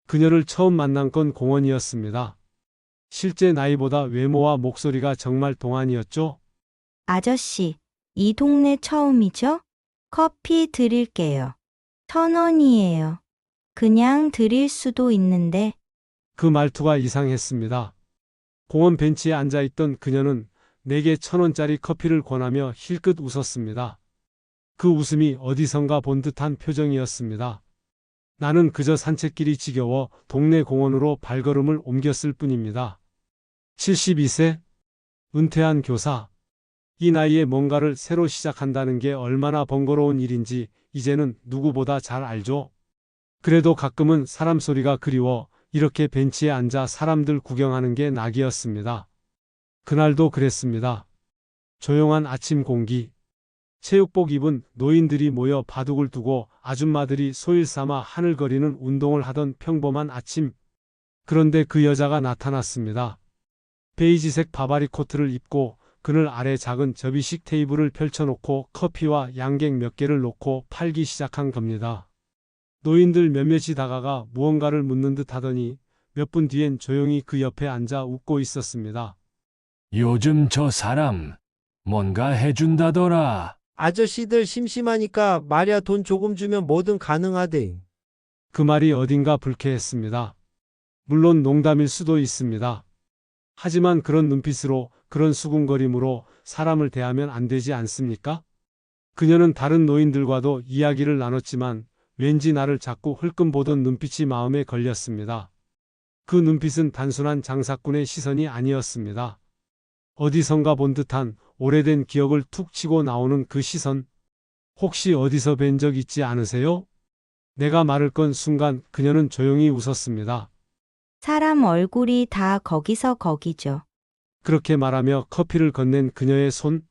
그녀를 처음 만난 건 공원이었습니다. 실제 나이보다 외모와 목소리가 정말 동안이었죠? 아저씨, 이 동네 처음이죠? 커피 드릴게요. 1,000원이에요. 그냥 드릴 수도 있는데, 그 말투가 이상했습니다. 공원 벤치에 앉아있던 그녀는 내게 1,000원짜리 커피를 권하며 힐끗 웃었습니다. 그 웃음이 어디선가 본 듯한 표정이었습니다. 나는 그저 산책길이 지겨워 동네 공원으로 발걸음을 옮겼을 뿐입니다. 72세? 은퇴한 교사. 이 나이에 뭔가를 새로 시작한다는 게 얼마나 번거로운 일인지 이제는 누구보다 잘 알죠. 그래도 가끔은 사람 소리가 그리워 이렇게 벤치에 앉아 사람들 구경하는 게 낙이었습니다. 그날도 그랬습니다. 조용한 아침 공기. 체육복 입은 노인들이 모여 바둑을 두고 아줌마들이 소일 삼아 하늘거리는 운동을 하던 평범한 아침. 그런데 그 여자가 나타났습니다. 베이지색 바바리 코트를 입고 그늘 아래 작은 접이식 테이블을 펼쳐놓고 커피와 양갱 몇 개를 놓고 팔기 시작한 겁니다. 노인들 몇몇이 다가가 무언가를 묻는 듯 하더니 몇 분 뒤엔 조용히 그 옆에 앉아 웃고 있었습니다. 요즘 저 사람 뭔가 해준다더라. 아저씨들 심심하니까 말야 돈 조금 주면 뭐든 가능하대. 그 말이 어딘가 불쾌했습니다. 물론 농담일 수도 있습니다. 하지만 그런 눈빛으로, 그런 수군거림으로 사람을 대하면 안 되지 않습니까? 그녀는 다른 노인들과도 이야기를 나눴지만 왠지 나를 자꾸 흘끔 보던 눈빛이 마음에 걸렸습니다. 그 눈빛은 단순한 장사꾼의 시선이 아니었습니다. 어디선가 본 듯한 오래된 기억을 툭 치고 나오는 그 시선. 혹시 어디서 뵌 적 있지 않으세요? 내가 말을 건 순간 그녀는 조용히 웃었습니다. 사람 얼굴이 다 거기서 거기죠. 그렇게 말하며 커피를 건넨 그녀의 손.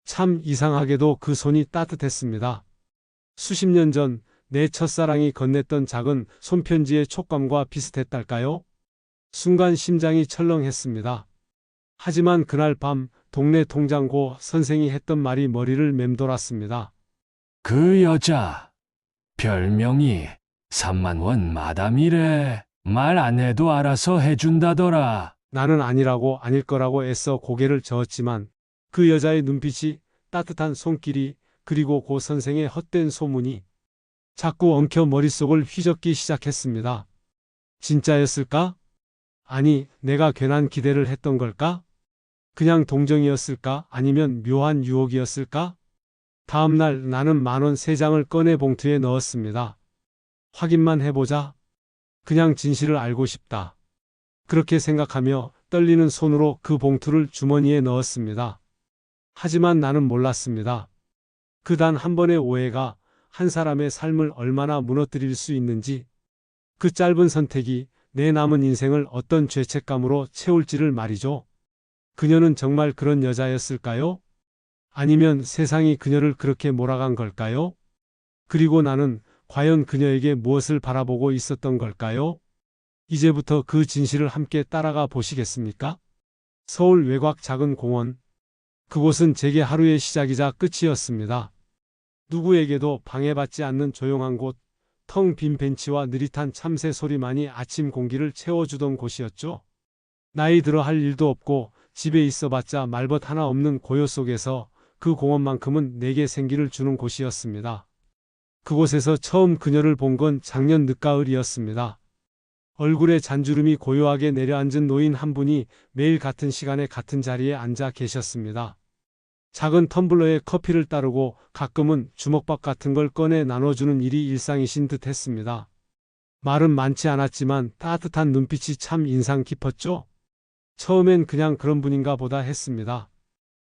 참 이상하게도 그 손이 따뜻했습니다. 수십 년 전 내 첫사랑이 건넸던 작은 손편지의 촉감과 비슷했달까요? 순간 심장이 철렁했습니다. 하지만 그날 밤 동네 통장고 선생이 했던 말이 머리를 맴돌았습니다. 그 여자 별명이 3만 원 마담이래. 말 안 해도 알아서 해준다더라. 나는 아니라고 아닐 거라고 애써 고개를 저었지만 그 여자의 눈빛이, 따뜻한 손길이, 그리고 고 선생의 헛된 소문이 자꾸 엉켜 머릿속을 휘젓기 시작했습니다. 진짜였을까? 아니, 내가 괜한 기대를 했던 걸까? 그냥 동정이었을까? 아니면 묘한 유혹이었을까? 다음 날 나는 10,000원 3장을 꺼내 봉투에 넣었습니다. 확인만 해보자. 그냥 진실을 알고 싶다. 그렇게 생각하며 떨리는 손으로 그 봉투를 주머니에 넣었습니다. 하지만 나는 몰랐습니다. 그 단 한 번의 오해가 한 사람의 삶을 얼마나 무너뜨릴 수 있는지, 그 짧은 선택이 내 남은 인생을 어떤 죄책감으로 채울지를 말이죠. 그녀는 정말 그런 여자였을까요? 아니면 세상이 그녀를 그렇게 몰아간 걸까요? 그리고 나는 과연 그녀에게 무엇을 바라보고 있었던 걸까요? 이제부터 그 진실을 함께 따라가 보시겠습니까? 서울 외곽 작은 공원. 그곳은 제게 하루의 시작이자 끝이었습니다. 누구에게도 방해받지 않는 조용한 곳, 텅 빈 벤치와 느릿한 참새 소리만이 아침 공기를 채워주던 곳이었죠. 나이 들어 할 일도 없고 집에 있어봤자 말벗 하나 없는 고요 속에서 그 공원만큼은 내게 생기를 주는 곳이었습니다. 그곳에서 처음 그녀를 본 건 작년 늦가을이었습니다. 얼굴에 잔주름이 고요하게 내려앉은 노인 한 분이 매일 같은 시간에 같은 자리에 앉아 계셨습니다. 작은 텀블러에 커피를 따르고 가끔은 주먹밥 같은 걸 꺼내 나눠주는 일이 일상이신 듯 했습니다. 말은 많지 않았지만 따뜻한 눈빛이 참 인상 깊었죠. 처음엔 그냥 그런 분인가 보다 했습니다.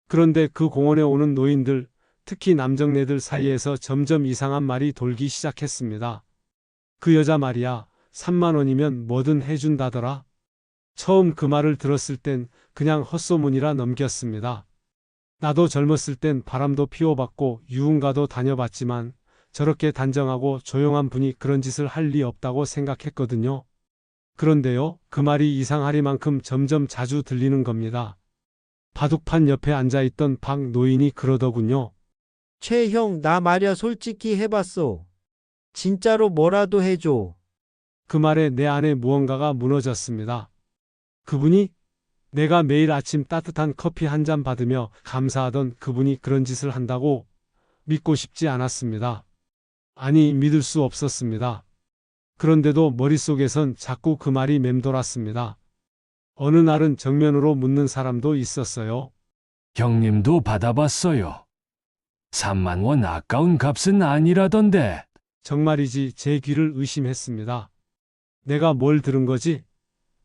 그런데 그 공원에 오는 노인들, 특히 남정네들 사이에서 점점 이상한 말이 돌기 시작했습니다. 그 여자 말이야, 3만 원이면 뭐든 해준다더라. 처음 그 말을 들었을 땐 그냥 헛소문이라 넘겼습니다. 나도 젊었을 땐 바람도 피워봤고 유흥가도 다녀봤지만 저렇게 단정하고 조용한 분이 그런 짓을 할 리 없다고 생각했거든요. 그런데요, 그 말이 이상하리만큼 점점 자주 들리는 겁니다. 바둑판 옆에 앉아있던 박 노인이 그러더군요. 최 형, 나 말야 솔직히 해봤어. 진짜로 뭐라도 해줘. 그 말에 내 안에 무언가가 무너졌습니다. 그분이 내가 매일 아침 따뜻한 커피 한 잔 받으며 감사하던 그분이 그런 짓을 한다고 믿고 싶지 않았습니다. 아니, 믿을 수 없었습니다. 그런데도 머릿속에선 자꾸 그 말이 맴돌았습니다. 어느 날은 정면으로 묻는 사람도 있었어요. 형님도 받아봤어요. 3만 원 아까운 값은 아니라던데. 정말이지 제 귀를 의심했습니다. 내가 뭘 들은 거지?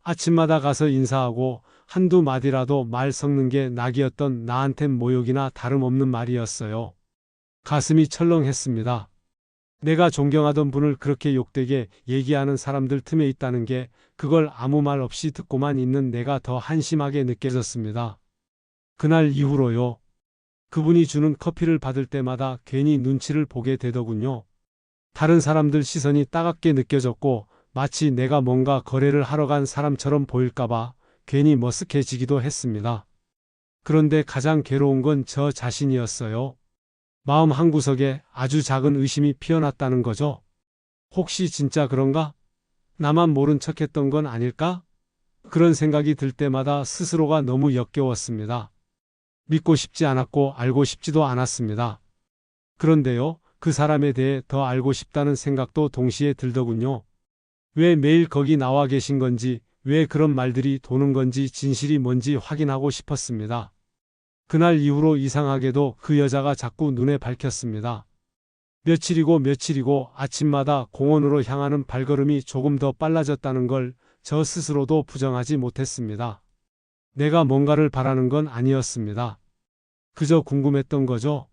아침마다 가서 인사하고 한두 마디라도 말 섞는 게 낙이었던 나한텐 모욕이나 다름없는 말이었어요. 가슴이 철렁했습니다. 내가 존경하던 분을 그렇게 욕되게 얘기하는 사람들 틈에 있다는 게 그걸 아무 말 없이 듣고만 있는 내가 더 한심하게 느껴졌습니다. 그날 이후로요. 그분이 주는 커피를 받을 때마다 괜히 눈치를 보게 되더군요. 다른 사람들 시선이 따갑게 느껴졌고 마치 내가 뭔가 거래를 하러 간 사람처럼 보일까봐 괜히 머쓱해지기도 했습니다. 그런데 가장 괴로운 건 저 자신이었어요. 마음 한구석에 아주 작은 의심이 피어났다는 거죠. 혹시 진짜 그런가? 나만 모른 척했던 건 아닐까? 그런 생각이 들 때마다 스스로가 너무 역겨웠습니다. 믿고 싶지 않았고 알고 싶지도 않았습니다. 그런데요, 그 사람에 대해 더 알고 싶다는 생각도 동시에 들더군요. 왜 매일 거기 나와 계신 건지, 왜 그런 말들이 도는 건지 진실이 뭔지 확인하고 싶었습니다. 그날 이후로 이상하게도 그 여자가 자꾸 눈에 밝혔습니다. 며칠이고 아침마다 공원으로 향하는 발걸음이 조금 더 빨라졌다는 걸 저 스스로도 부정하지 못했습니다. 내가 뭔가를 바라는 건 아니었습니다. 그저 궁금했던 거죠.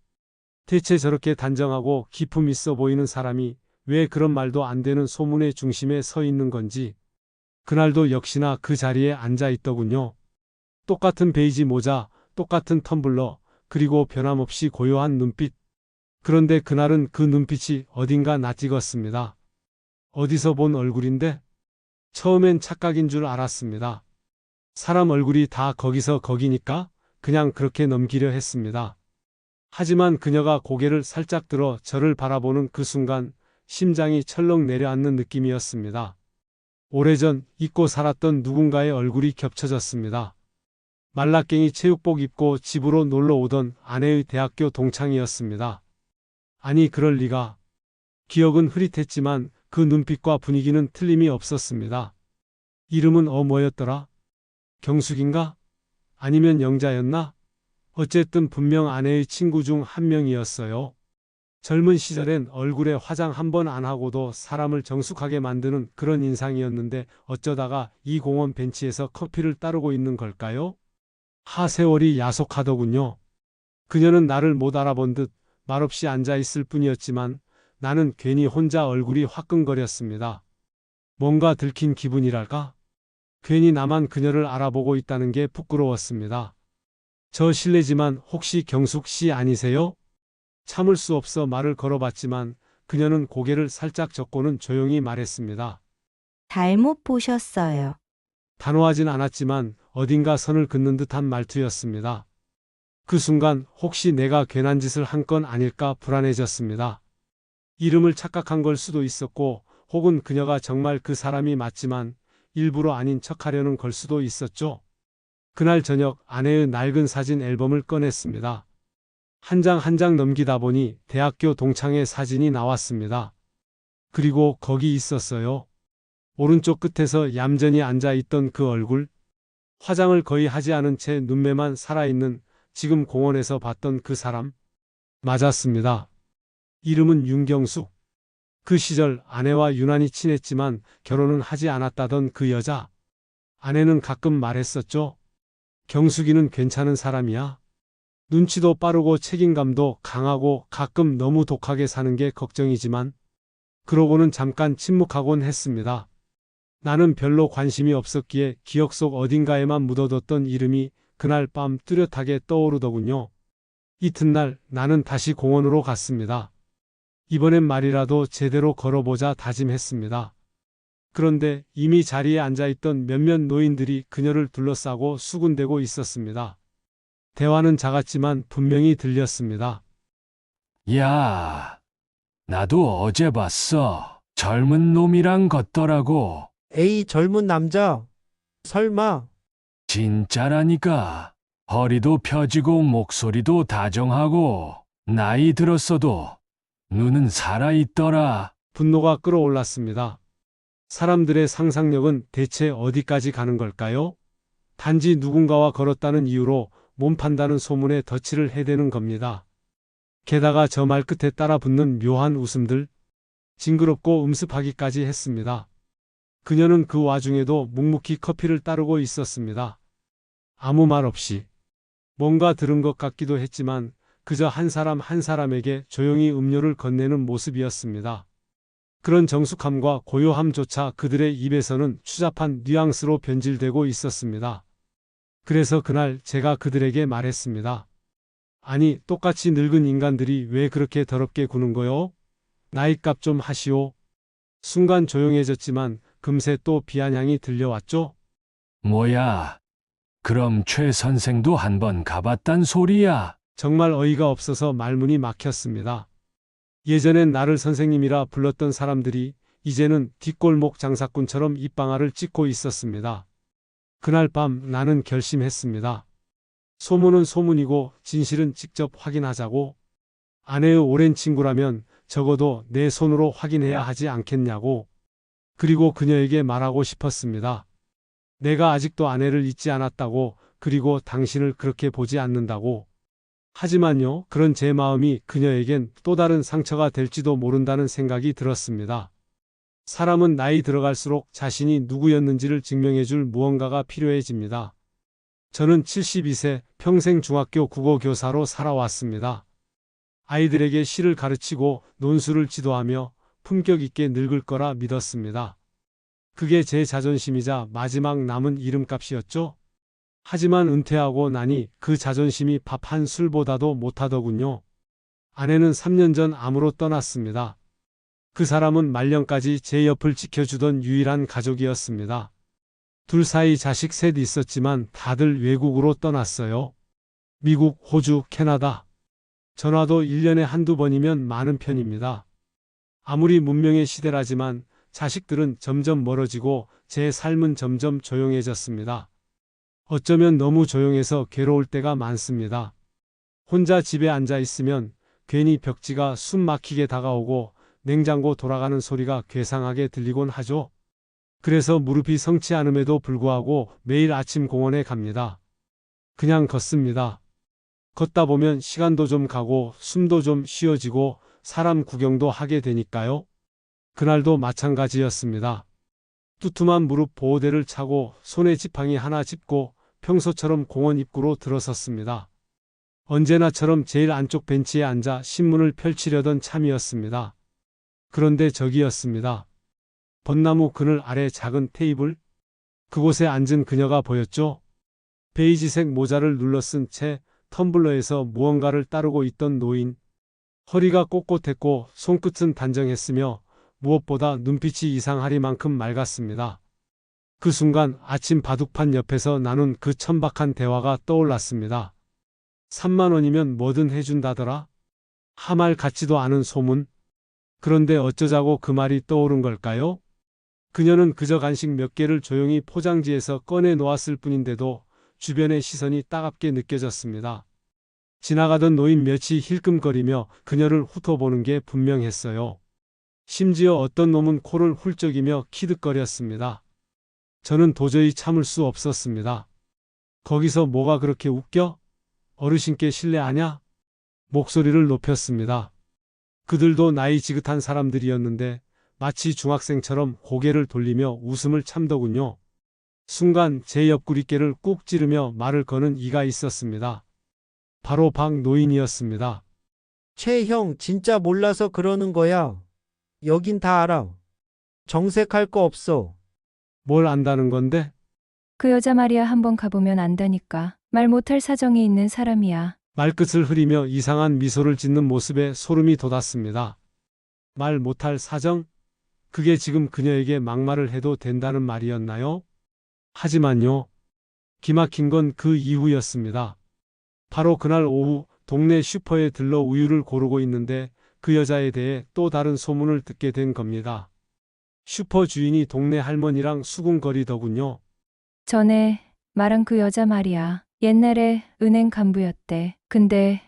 대체 저렇게 단정하고 기품 있어 보이는 사람이 왜 그런 말도 안 되는 소문의 중심에 서 있는 건지. 그날도 역시나 그 자리에 앉아 있더군요. 똑같은 베이지 모자, 똑같은 텀블러, 그리고 변함없이 고요한 눈빛. 그런데 그날은 그 눈빛이 어딘가 낯익었습니다. 어디서 본 얼굴인데? 처음엔 착각인 줄 알았습니다. 사람 얼굴이 다 거기서 거기니까 그냥 그렇게 넘기려 했습니다. 하지만 그녀가 고개를 살짝 들어 저를 바라보는 그 순간 심장이 철렁 내려앉는 느낌이었습니다. 오래전 잊고 살았던 누군가의 얼굴이 겹쳐졌습니다. 말라깽이 체육복 입고 집으로 놀러 오던 아내의 대학교 동창이었습니다. 아니, 그럴 리가. 기억은 흐릿했지만 그 눈빛과 분위기는 틀림이 없었습니다. 이름은 뭐였더라? 경숙인가? 아니면 영자였나? 어쨌든 분명 아내의 친구 중 한 명이었어요. 젊은 시절엔 얼굴에 화장 한 번 안 하고도 사람을 정숙하게 만드는 그런 인상이었는데 어쩌다가 이 공원 벤치에서 커피를 따르고 있는 걸까요? 세월이 야속하더군요. 그녀는 나를 못 알아본 듯 말없이 앉아 있을 뿐이었지만 나는 괜히 혼자 얼굴이 화끈거렸습니다. 뭔가 들킨 기분이랄까? 괜히 나만 그녀를 알아보고 있다는 게 부끄러웠습니다. 저 실례지만 혹시 경숙 씨 아니세요? 참을 수 없어 말을 걸어봤지만 그녀는 고개를 살짝 젓고는 조용히 말했습니다. 잘못 보셨어요. 단호하진 않았지만 어딘가 선을 긋는 듯한 말투였습니다. 그 순간 혹시 내가 괜한 짓을 한 건 아닐까 불안해졌습니다. 이름을 착각한 걸 수도 있었고 혹은 그녀가 정말 그 사람이 맞지만 일부러 아닌 척하려는 걸 수도 있었죠. 그날 저녁 아내의 낡은 사진 앨범을 꺼냈습니다. 한 장 한 장 넘기다 보니 대학교 동창의 사진이 나왔습니다. 그리고 거기 있었어요. 오른쪽 끝에서 얌전히 앉아있던 그 얼굴, 화장을 거의 하지 않은 채 눈매만 살아있는 지금 공원에서 봤던 그 사람. 맞았습니다. 이름은 윤경숙. 그 시절 아내와 유난히 친했지만 결혼은 하지 않았다던 그 여자. 아내는 가끔 말했었죠. 경숙이는 괜찮은 사람이야. 눈치도 빠르고 책임감도 강하고 가끔 너무 독하게 사는 게 걱정이지만 그러고는 잠깐 침묵하곤 했습니다. 나는 별로 관심이 없었기에 기억 속 어딘가에만 묻어뒀던 이름이 그날 밤 뚜렷하게 떠오르더군요. 이튿날 나는 다시 공원으로 갔습니다. 이번엔 말이라도 제대로 걸어보자 다짐했습니다. 그런데 이미 자리에 앉아있던 몇몇 노인들이 그녀를 둘러싸고 수군대고 있었습니다. 대화는 작았지만 분명히 들렸습니다. 야, 나도 어제 봤어. 젊은 놈이랑 걷더라고. 에이, 젊은 남자. 설마. 진짜라니까. 허리도 펴지고 목소리도 다정하고 나이 들었어도 눈은 살아있더라. 분노가 끌어올랐습니다. 사람들의 상상력은 대체 어디까지 가는 걸까요? 단지 누군가와 걸었다는 이유로 몸 판다는 소문에 덫을 해대는 겁니다. 게다가 저 말끝에 따라 붙는 묘한 웃음들, 징그럽고 음습하기까지 했습니다. 그녀는 그 와중에도 묵묵히 커피를 따르고 있었습니다. 아무 말 없이. 뭔가 들은 것 같기도 했지만 그저 한 사람 한 사람에게 조용히 음료를 건네는 모습이었습니다. 그런 정숙함과 고요함조차 그들의 입에서는 추잡한 뉘앙스로 변질되고 있었습니다. 그래서 그날 제가 그들에게 말했습니다. 아니, 똑같이 늙은 인간들이 왜 그렇게 더럽게 구는 거요? 나이값 좀 하시오. 순간 조용해졌지만 금세 또 비아냥이 들려왔죠? 뭐야? 그럼 최 선생도 한번 가봤단 소리야? 정말 어이가 없어서 말문이 막혔습니다. 예전엔 나를 선생님이라 불렀던 사람들이 이제는 뒷골목 장사꾼처럼 입방아를 찍고 있었습니다. 그날 밤 나는 결심했습니다. 소문은 소문이고 진실은 직접 확인하자고. 아내의 오랜 친구라면 적어도 내 손으로 확인해야 하지 않겠냐고. 그리고 그녀에게 말하고 싶었습니다. 내가 아직도 아내를 잊지 않았다고, 그리고 당신을 그렇게 보지 않는다고. 하지만요, 그런 제 마음이 그녀에겐 또 다른 상처가 될지도 모른다는 생각이 들었습니다. 사람은 나이 들어갈수록 자신이 누구였는지를 증명해줄 무언가가 필요해집니다. 저는 72세 평생 중학교 국어교사로 살아왔습니다. 아이들에게 시를 가르치고 논술을 지도하며 품격 있게 늙을 거라 믿었습니다. 그게 제 자존심이자 마지막 남은 이름값이었죠. 하지만 은퇴하고 나니 그 자존심이 밥 한 술보다도 못하더군요. 아내는 3년 전 암으로 떠났습니다. 그 사람은 말년까지 제 옆을 지켜주던 유일한 가족이었습니다. 둘 사이 자식 셋 있었지만 다들 외국으로 떠났어요. 미국, 호주, 캐나다. 전화도 1년에 한두 번이면 많은 편입니다. 아무리 문명의 시대라지만 자식들은 점점 멀어지고 제 삶은 점점 조용해졌습니다. 어쩌면 너무 조용해서 괴로울 때가 많습니다. 혼자 집에 앉아 있으면 괜히 벽지가 숨 막히게 다가오고 냉장고 돌아가는 소리가 괴상하게 들리곤 하죠. 그래서 무릎이 성치 않음에도 불구하고 매일 아침 공원에 갑니다. 그냥 걷습니다. 걷다 보면 시간도 좀 가고 숨도 좀 쉬어지고 사람 구경도 하게 되니까요. 그날도 마찬가지였습니다. 뚜툼한 무릎 보호대를 차고 손에 지팡이 하나 짚고 평소처럼 공원 입구로 들어섰습니다. 언제나처럼 제일 안쪽 벤치에 앉아 신문을 펼치려던 참이었습니다. 그런데 저기였습니다. 벚나무 그늘 아래 작은 테이블? 그곳에 앉은 그녀가 보였죠. 베이지색 모자를 눌러쓴 채 텀블러에서 무언가를 따르고 있던 노인. 허리가 꼿꼿했고 손끝은 단정했으며 무엇보다 눈빛이 이상하리만큼 맑았습니다. 그 순간 아침 바둑판 옆에서 나눈 그 천박한 대화가 떠올랐습니다. 3만 원이면 뭐든 해준다더라? 하말 같지도 않은 소문. 그런데 어쩌자고 그 말이 떠오른 걸까요? 그녀는 그저 간식 몇 개를 조용히 포장지에서 꺼내 놓았을 뿐인데도 주변의 시선이 따갑게 느껴졌습니다. 지나가던 노인 몇이 힐끔거리며 그녀를 훑어보는 게 분명했어요. 심지어 어떤 놈은 코를 훌쩍이며 키득거렸습니다. 저는 도저히 참을 수 없었습니다. 거기서 뭐가 그렇게 웃겨? 어르신께 실례하냐? 목소리를 높였습니다. 그들도 나이 지긋한 사람들이었는데 마치 중학생처럼 고개를 돌리며 웃음을 참더군요. 순간 제 옆구리깨를 꾹 찌르며 말을 거는 이가 있었습니다. 바로 박 노인이었습니다. 최 형, 진짜 몰라서 그러는 거야. 여긴 다 알아. 정색할 거 없어. 뭘 안다는 건데? 그 여자 말이야 한번 가보면 안다니까. 말 못할 사정이 있는 사람이야. 말끝을 흐리며 이상한 미소를 짓는 모습에 소름이 돋았습니다. 말 못할 사정? 그게 지금 그녀에게 막말을 해도 된다는 말이었나요? 하지만요. 기막힌 건 그 이후였습니다. 바로 그날 오후 동네 슈퍼에 들러 우유를 고르고 있는데 그 여자에 대해 또 다른 소문을 듣게 된 겁니다. 슈퍼 주인이 동네 할머니랑 수군거리더군요. 전에 말한 그 여자 말이야. 옛날에 은행 간부였대. 근데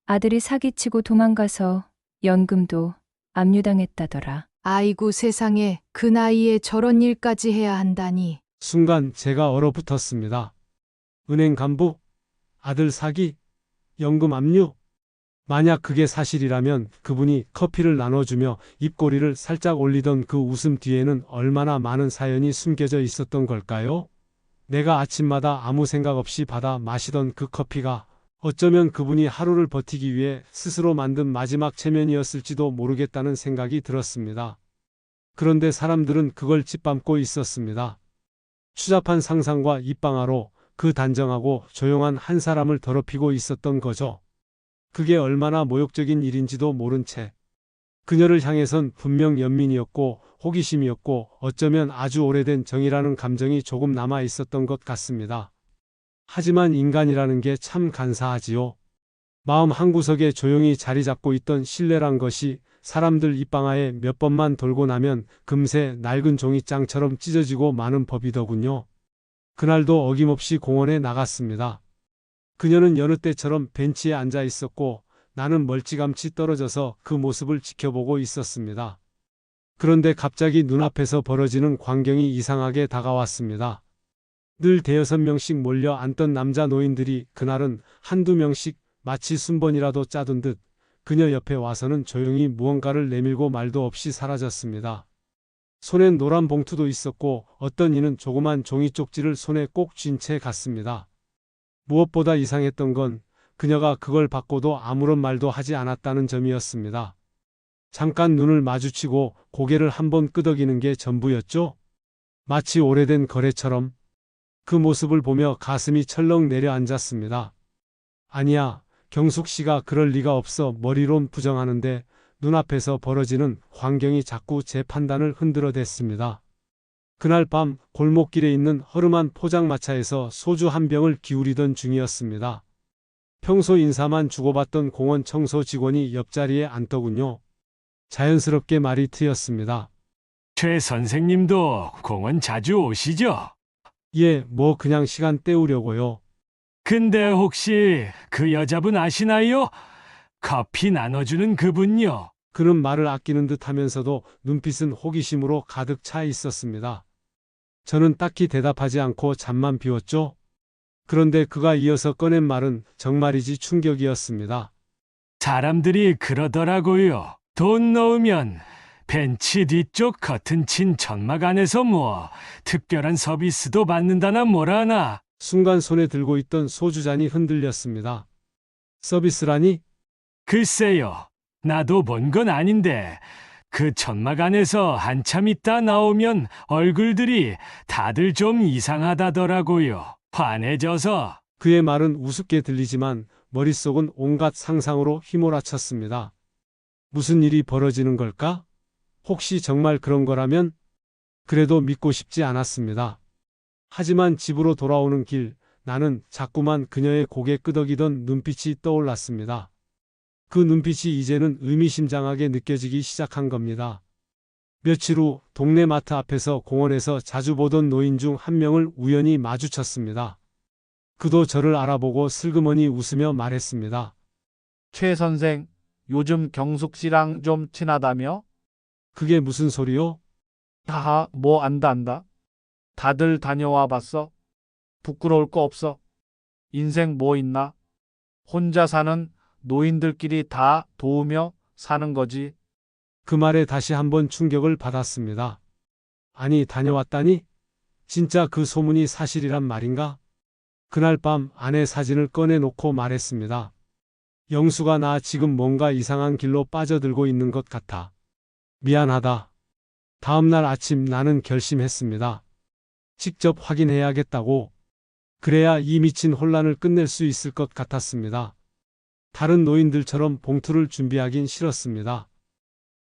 아들이 사기치고 도망가서 연금도 압류당했다더라. 아이고 세상에 그 나이에 저런 일까지 해야 한다니. 순간 제가 얼어붙었습니다. 은행 간부, 아들 사기, 연금 압류. 만약 그게 사실이라면 그분이 커피를 나눠주며 입꼬리를 살짝 올리던 그 웃음 뒤에는 얼마나 많은 사연이 숨겨져 있었던 걸까요? 내가 아침마다 아무 생각 없이 받아 마시던 그 커피가 어쩌면 그분이 하루를 버티기 위해 스스로 만든 마지막 체면이었을지도 모르겠다는 생각이 들었습니다. 그런데 사람들은 그걸 짓밟고 있었습니다. 추잡한 상상과 입방아로 그 단정하고 조용한 한 사람을 더럽히고 있었던 거죠. 그게 얼마나 모욕적인 일인지도 모른 채 그녀를 향해선 분명 연민이었고 호기심이었고 어쩌면 아주 오래된 정이라는 감정이 조금 남아 있었던 것 같습니다. 하지만 인간이라는 게 참 간사하지요. 마음 한구석에 조용히 자리 잡고 있던 신뢰란 것이 사람들 입방아에 몇 번만 돌고 나면 금세 낡은 종이장처럼 찢어지고 마는 법이더군요. 그날도 어김없이 공원에 나갔습니다. 그녀는 여느 때처럼 벤치에 앉아 있었고 나는 멀찌감치 떨어져서 그 모습을 지켜보고 있었습니다. 그런데 갑자기 눈앞에서 벌어지는 광경이 이상하게 다가왔습니다. 늘 대여섯 명씩 몰려 앉던 남자 노인들이 그날은 한두 명씩 마치 순번이라도 짜둔 듯 그녀 옆에 와서는 조용히 무언가를 내밀고 말도 없이 사라졌습니다. 손엔 노란 봉투도 있었고 어떤 이는 조그만 종이 쪽지를 손에 꼭 쥔 채 갔습니다. 무엇보다 이상했던 건 그녀가 그걸 받고도 아무런 말도 하지 않았다는 점이었습니다. 잠깐 눈을 마주치고 고개를 한번 끄덕이는 게 전부였죠. 마치 오래된 거래처럼. 그 모습을 보며 가슴이 철렁 내려앉았습니다. 아니야, 경숙 씨가 그럴 리가 없어 머리론 부정하는데 눈앞에서 벌어지는 광경이 자꾸 제 판단을 흔들어댔습니다. 그날 밤 골목길에 있는 허름한 포장마차에서 소주 한 병을 기울이던 중이었습니다. 평소 인사만 주고받던 공원 청소 직원이 옆자리에 앉더군요. 자연스럽게 말이 트였습니다. 최 선생님도 공원 자주 오시죠? 예, 뭐 그냥 시간 때우려고요. 근데 혹시 그 여자분 아시나요? 커피 나눠주는 그분요. 그는 말을 아끼는 듯 하면서도 눈빛은 호기심으로 가득 차 있었습니다. 저는 딱히 대답하지 않고 잠만 비웠죠. 그런데 그가 이어서 꺼낸 말은 정말이지 충격이었습니다. 사람들이 그러더라고요. 돈 넣으면 벤치 뒤쪽 커튼 친 천막 안에서 뭐 특별한 서비스도 받는다나 뭐라나. 순간 손에 들고 있던 소주잔이 흔들렸습니다. 서비스라니? 글쎄요. 나도 본 건 아닌데 그 천막 안에서 한참 있다 나오면 얼굴들이 다들 좀 이상하다더라고요. 환해져서. 그의 말은 우습게 들리지만 머릿속은 온갖 상상으로 휘몰아쳤습니다. 무슨 일이 벌어지는 걸까? 혹시 정말 그런 거라면? 그래도 믿고 싶지 않았습니다. 하지만 집으로 돌아오는 길, 나는 자꾸만 그녀의 고개 끄덕이던 눈빛이 떠올랐습니다. 그 눈빛이 이제는 의미심장하게 느껴지기 시작한 겁니다. 며칠 후 동네 마트 앞에서 공원에서 자주 보던 노인 중 한 명을 우연히 마주쳤습니다. 그도 저를 알아보고 슬그머니 웃으며 말했습니다. 최 선생, 요즘 경숙 씨랑 좀 친하다며? 그게 무슨 소리요? 하하, 뭐 안다. 다들 다녀와 봤어? 부끄러울 거 없어? 인생 뭐 있나? 혼자 사는 노인들끼리 다 도우며 사는 거지. 그 말에 다시 한번 충격을 받았습니다. 아니, 다녀왔다니? 진짜 그 소문이 사실이란 말인가? 그날 밤 아내 사진을 꺼내놓고 말했습니다. 영수가 나 지금 뭔가 이상한 길로 빠져들고 있는 것 같아. 미안하다. 다음날 아침 나는 결심했습니다. 직접 확인해야겠다고. 그래야 이 미친 혼란을 끝낼 수 있을 것 같았습니다. 다른 노인들처럼 봉투를 준비하긴 싫었습니다.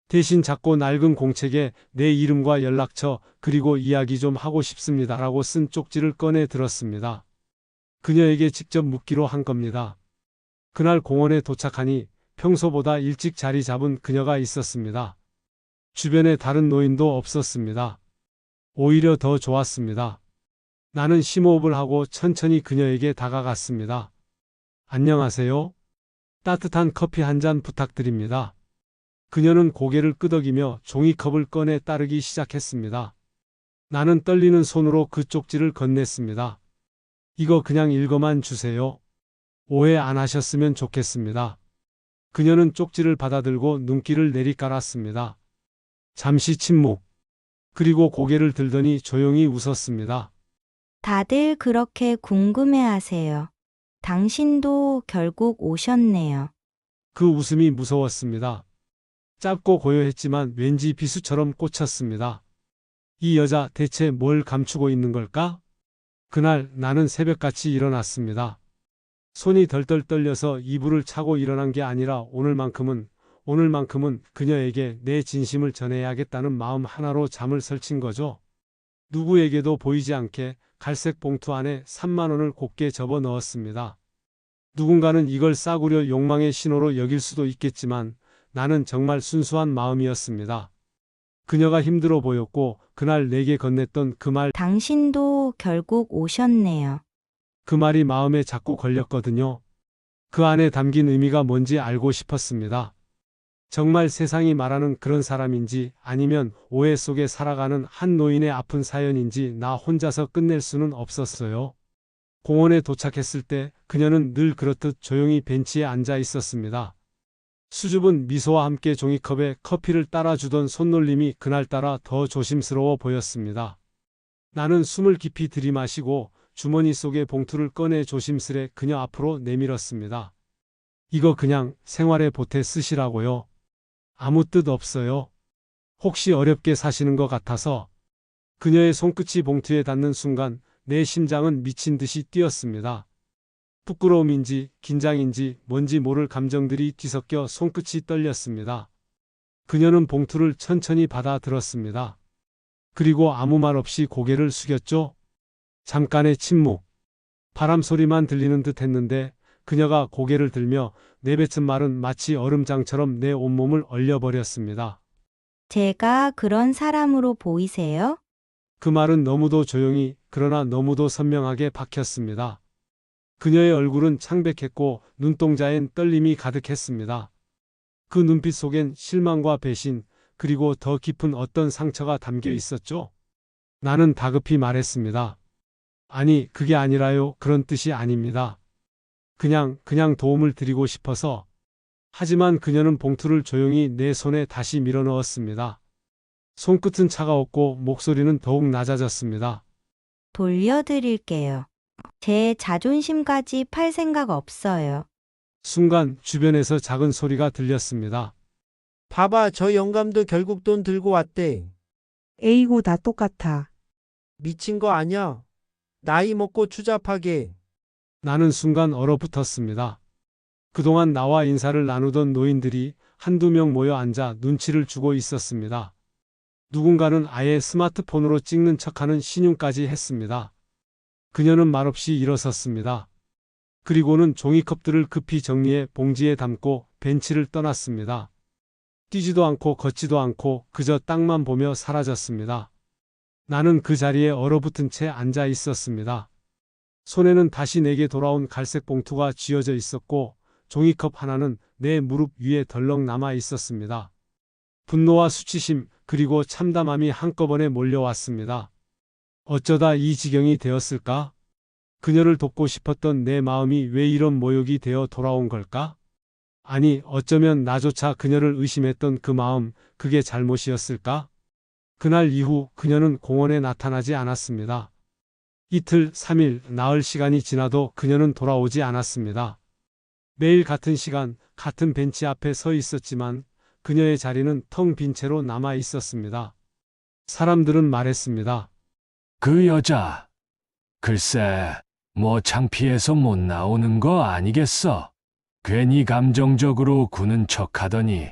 대신 작고 낡은 공책에 내 이름과 연락처 그리고 이야기 좀 하고 싶습니다라고 쓴 쪽지를 꺼내 들었습니다. 그녀에게 직접 묻기로 한 겁니다. 그날 공원에 도착하니 평소보다 일찍 자리 잡은 그녀가 있었습니다. 주변에 다른 노인도 없었습니다. 오히려 더 좋았습니다. 나는 심호흡을 하고 천천히 그녀에게 다가갔습니다. 안녕하세요. 따뜻한 커피 한 잔 부탁드립니다. 그녀는 고개를 끄덕이며 종이컵을 꺼내 따르기 시작했습니다. 나는 떨리는 손으로 그 쪽지를 건넸습니다. 이거 그냥 읽어만 주세요. 오해 안 하셨으면 좋겠습니다. 그녀는 쪽지를 받아들고 눈길을 내리깔았습니다. 잠시 침묵. 그리고 고개를 들더니 조용히 웃었습니다. 다들 그렇게 궁금해하세요. 당신도 결국 오셨네요. 그 웃음이 무서웠습니다. 짧고 고요했지만 왠지 비수처럼 꽂혔습니다. 이 여자 대체 뭘 감추고 있는 걸까? 그날 나는 새벽같이 일어났습니다. 손이 덜덜 떨려서 이불을 차고 일어난 게 아니라 오늘만큼은 그녀에게 내 진심을 전해야겠다는 마음 하나로 잠을 설친 거죠. 누구에게도 보이지 않게 갈색 봉투 안에 3만 원을 곱게 접어 넣었습니다. 누군가는 이걸 싸구려 욕망의 신호로 여길 수도 있겠지만 나는 정말 순수한 마음이었습니다. 그녀가 힘들어 보였고 그날 내게 건넸던 그 말, 당신도 결국 오셨네요. 그 말이 마음에 자꾸 걸렸거든요. 그 안에 담긴 의미가 뭔지 알고 싶었습니다. 정말 세상이 말하는 그런 사람인지 아니면 오해 속에 살아가는 한 노인의 아픈 사연인지 나 혼자서 끝낼 수는 없었어요. 공원에 도착했을 때 그녀는 늘 그렇듯 조용히 벤치에 앉아 있었습니다. 수줍은 미소와 함께 종이컵에 커피를 따라주던 손놀림이 그날따라 더 조심스러워 보였습니다. 나는 숨을 깊이 들이마시고 주머니 속의 봉투를 꺼내 조심스레 그녀 앞으로 내밀었습니다. 이거 그냥 생활에 보태 쓰시라고요. 아무 뜻 없어요. 혹시 어렵게 사시는 것 같아서. 그녀의 손끝이 봉투에 닿는 순간 내 심장은 미친 듯이 뛰었습니다. 부끄러움인지 긴장인지 뭔지 모를 감정들이 뒤섞여 손끝이 떨렸습니다. 그녀는 봉투를 천천히 받아 들었습니다. 그리고 아무 말 없이 고개를 숙였죠. 잠깐의 침묵. 바람 소리만 들리는 듯 했는데 그녀가 고개를 들며 내뱉은 말은 마치 얼음장처럼 내 온몸을 얼려버렸습니다. 제가 그런 사람으로 보이세요? 그 말은 너무도 조용히 그러나 너무도 선명하게 박혔습니다. 그녀의 얼굴은 창백했고 눈동자엔 떨림이 가득했습니다. 그 눈빛 속엔 실망과 배신 그리고 더 깊은 어떤 상처가 담겨 있었죠. 나는 다급히 말했습니다. 아니, 그게 아니라요. 그런 뜻이 아닙니다. 그냥 도움을 드리고 싶어서. 하지만 그녀는 봉투를 조용히 내 손에 다시 밀어넣었습니다. 손끝은 차가웠고 목소리는 더욱 낮아졌습니다. 돌려드릴게요. 제 자존심까지 팔 생각 없어요. 순간 주변에서 작은 소리가 들렸습니다. 봐봐, 저 영감도 결국 돈 들고 왔대. 에이구, 다 똑같아. 미친 거 아냐? 나이 먹고 추잡하게. 나는 순간 얼어붙었습니다. 그동안 나와 인사를 나누던 노인들이 한두 명 모여 앉아 눈치를 주고 있었습니다. 누군가는 아예 스마트폰으로 찍는 척하는 신용까지 했습니다. 그녀는 말없이 일어섰습니다. 그리고는 종이컵들을 급히 정리해 봉지에 담고 벤치를 떠났습니다. 뛰지도 않고 걷지도 않고 그저 땅만 보며 사라졌습니다. 나는 그 자리에 얼어붙은 채 앉아 있었습니다. 손에는 다시 내게 돌아온 갈색 봉투가 쥐어져 있었고 종이컵 하나는 내 무릎 위에 덜렁 남아 있었습니다. 분노와 수치심 그리고 참담함이 한꺼번에 몰려왔습니다. 어쩌다 이 지경이 되었을까? 그녀를 돕고 싶었던 내 마음이 왜 이런 모욕이 되어 돌아온 걸까? 아니, 어쩌면 나조차 그녀를 의심했던 그 마음, 그게 잘못이었을까? 그날 이후 그녀는 공원에 나타나지 않았습니다. 이틀, 3일, 나흘 시간이 지나도 그녀는 돌아오지 않았습니다. 매일 같은 시간, 같은 벤치 앞에 서 있었지만 그녀의 자리는 텅 빈 채로 남아 있었습니다. 사람들은 말했습니다. 그 여자, 글쎄, 뭐 창피해서 못 나오는 거 아니겠어? 괜히 감정적으로 구는 척하더니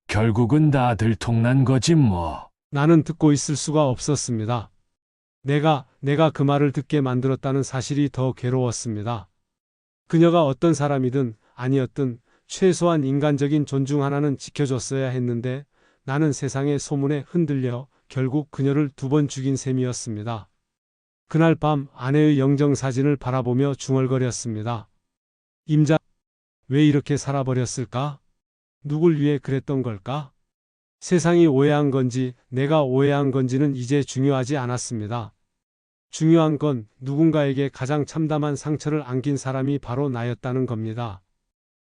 결국은 다 들통난 거지 뭐. 나는 듣고 있을 수가 없었습니다. 내가 그 말을 듣게 만들었다는 사실이 더 괴로웠습니다. 그녀가 어떤 사람이든 아니었든 최소한 인간적인 존중 하나는 지켜줬어야 했는데 나는 세상의 소문에 흔들려 결국 그녀를 2번 죽인 셈이었습니다. 그날 밤 아내의 영정사진을 바라보며 중얼거렸습니다. 임자, 왜 이렇게 살아버렸을까? 누굴 위해 그랬던 걸까? 세상이 오해한 건지 내가 오해한 건지는 이제 중요하지 않았습니다. 중요한 건 누군가에게 가장 참담한 상처를 안긴 사람이 바로 나였다는 겁니다.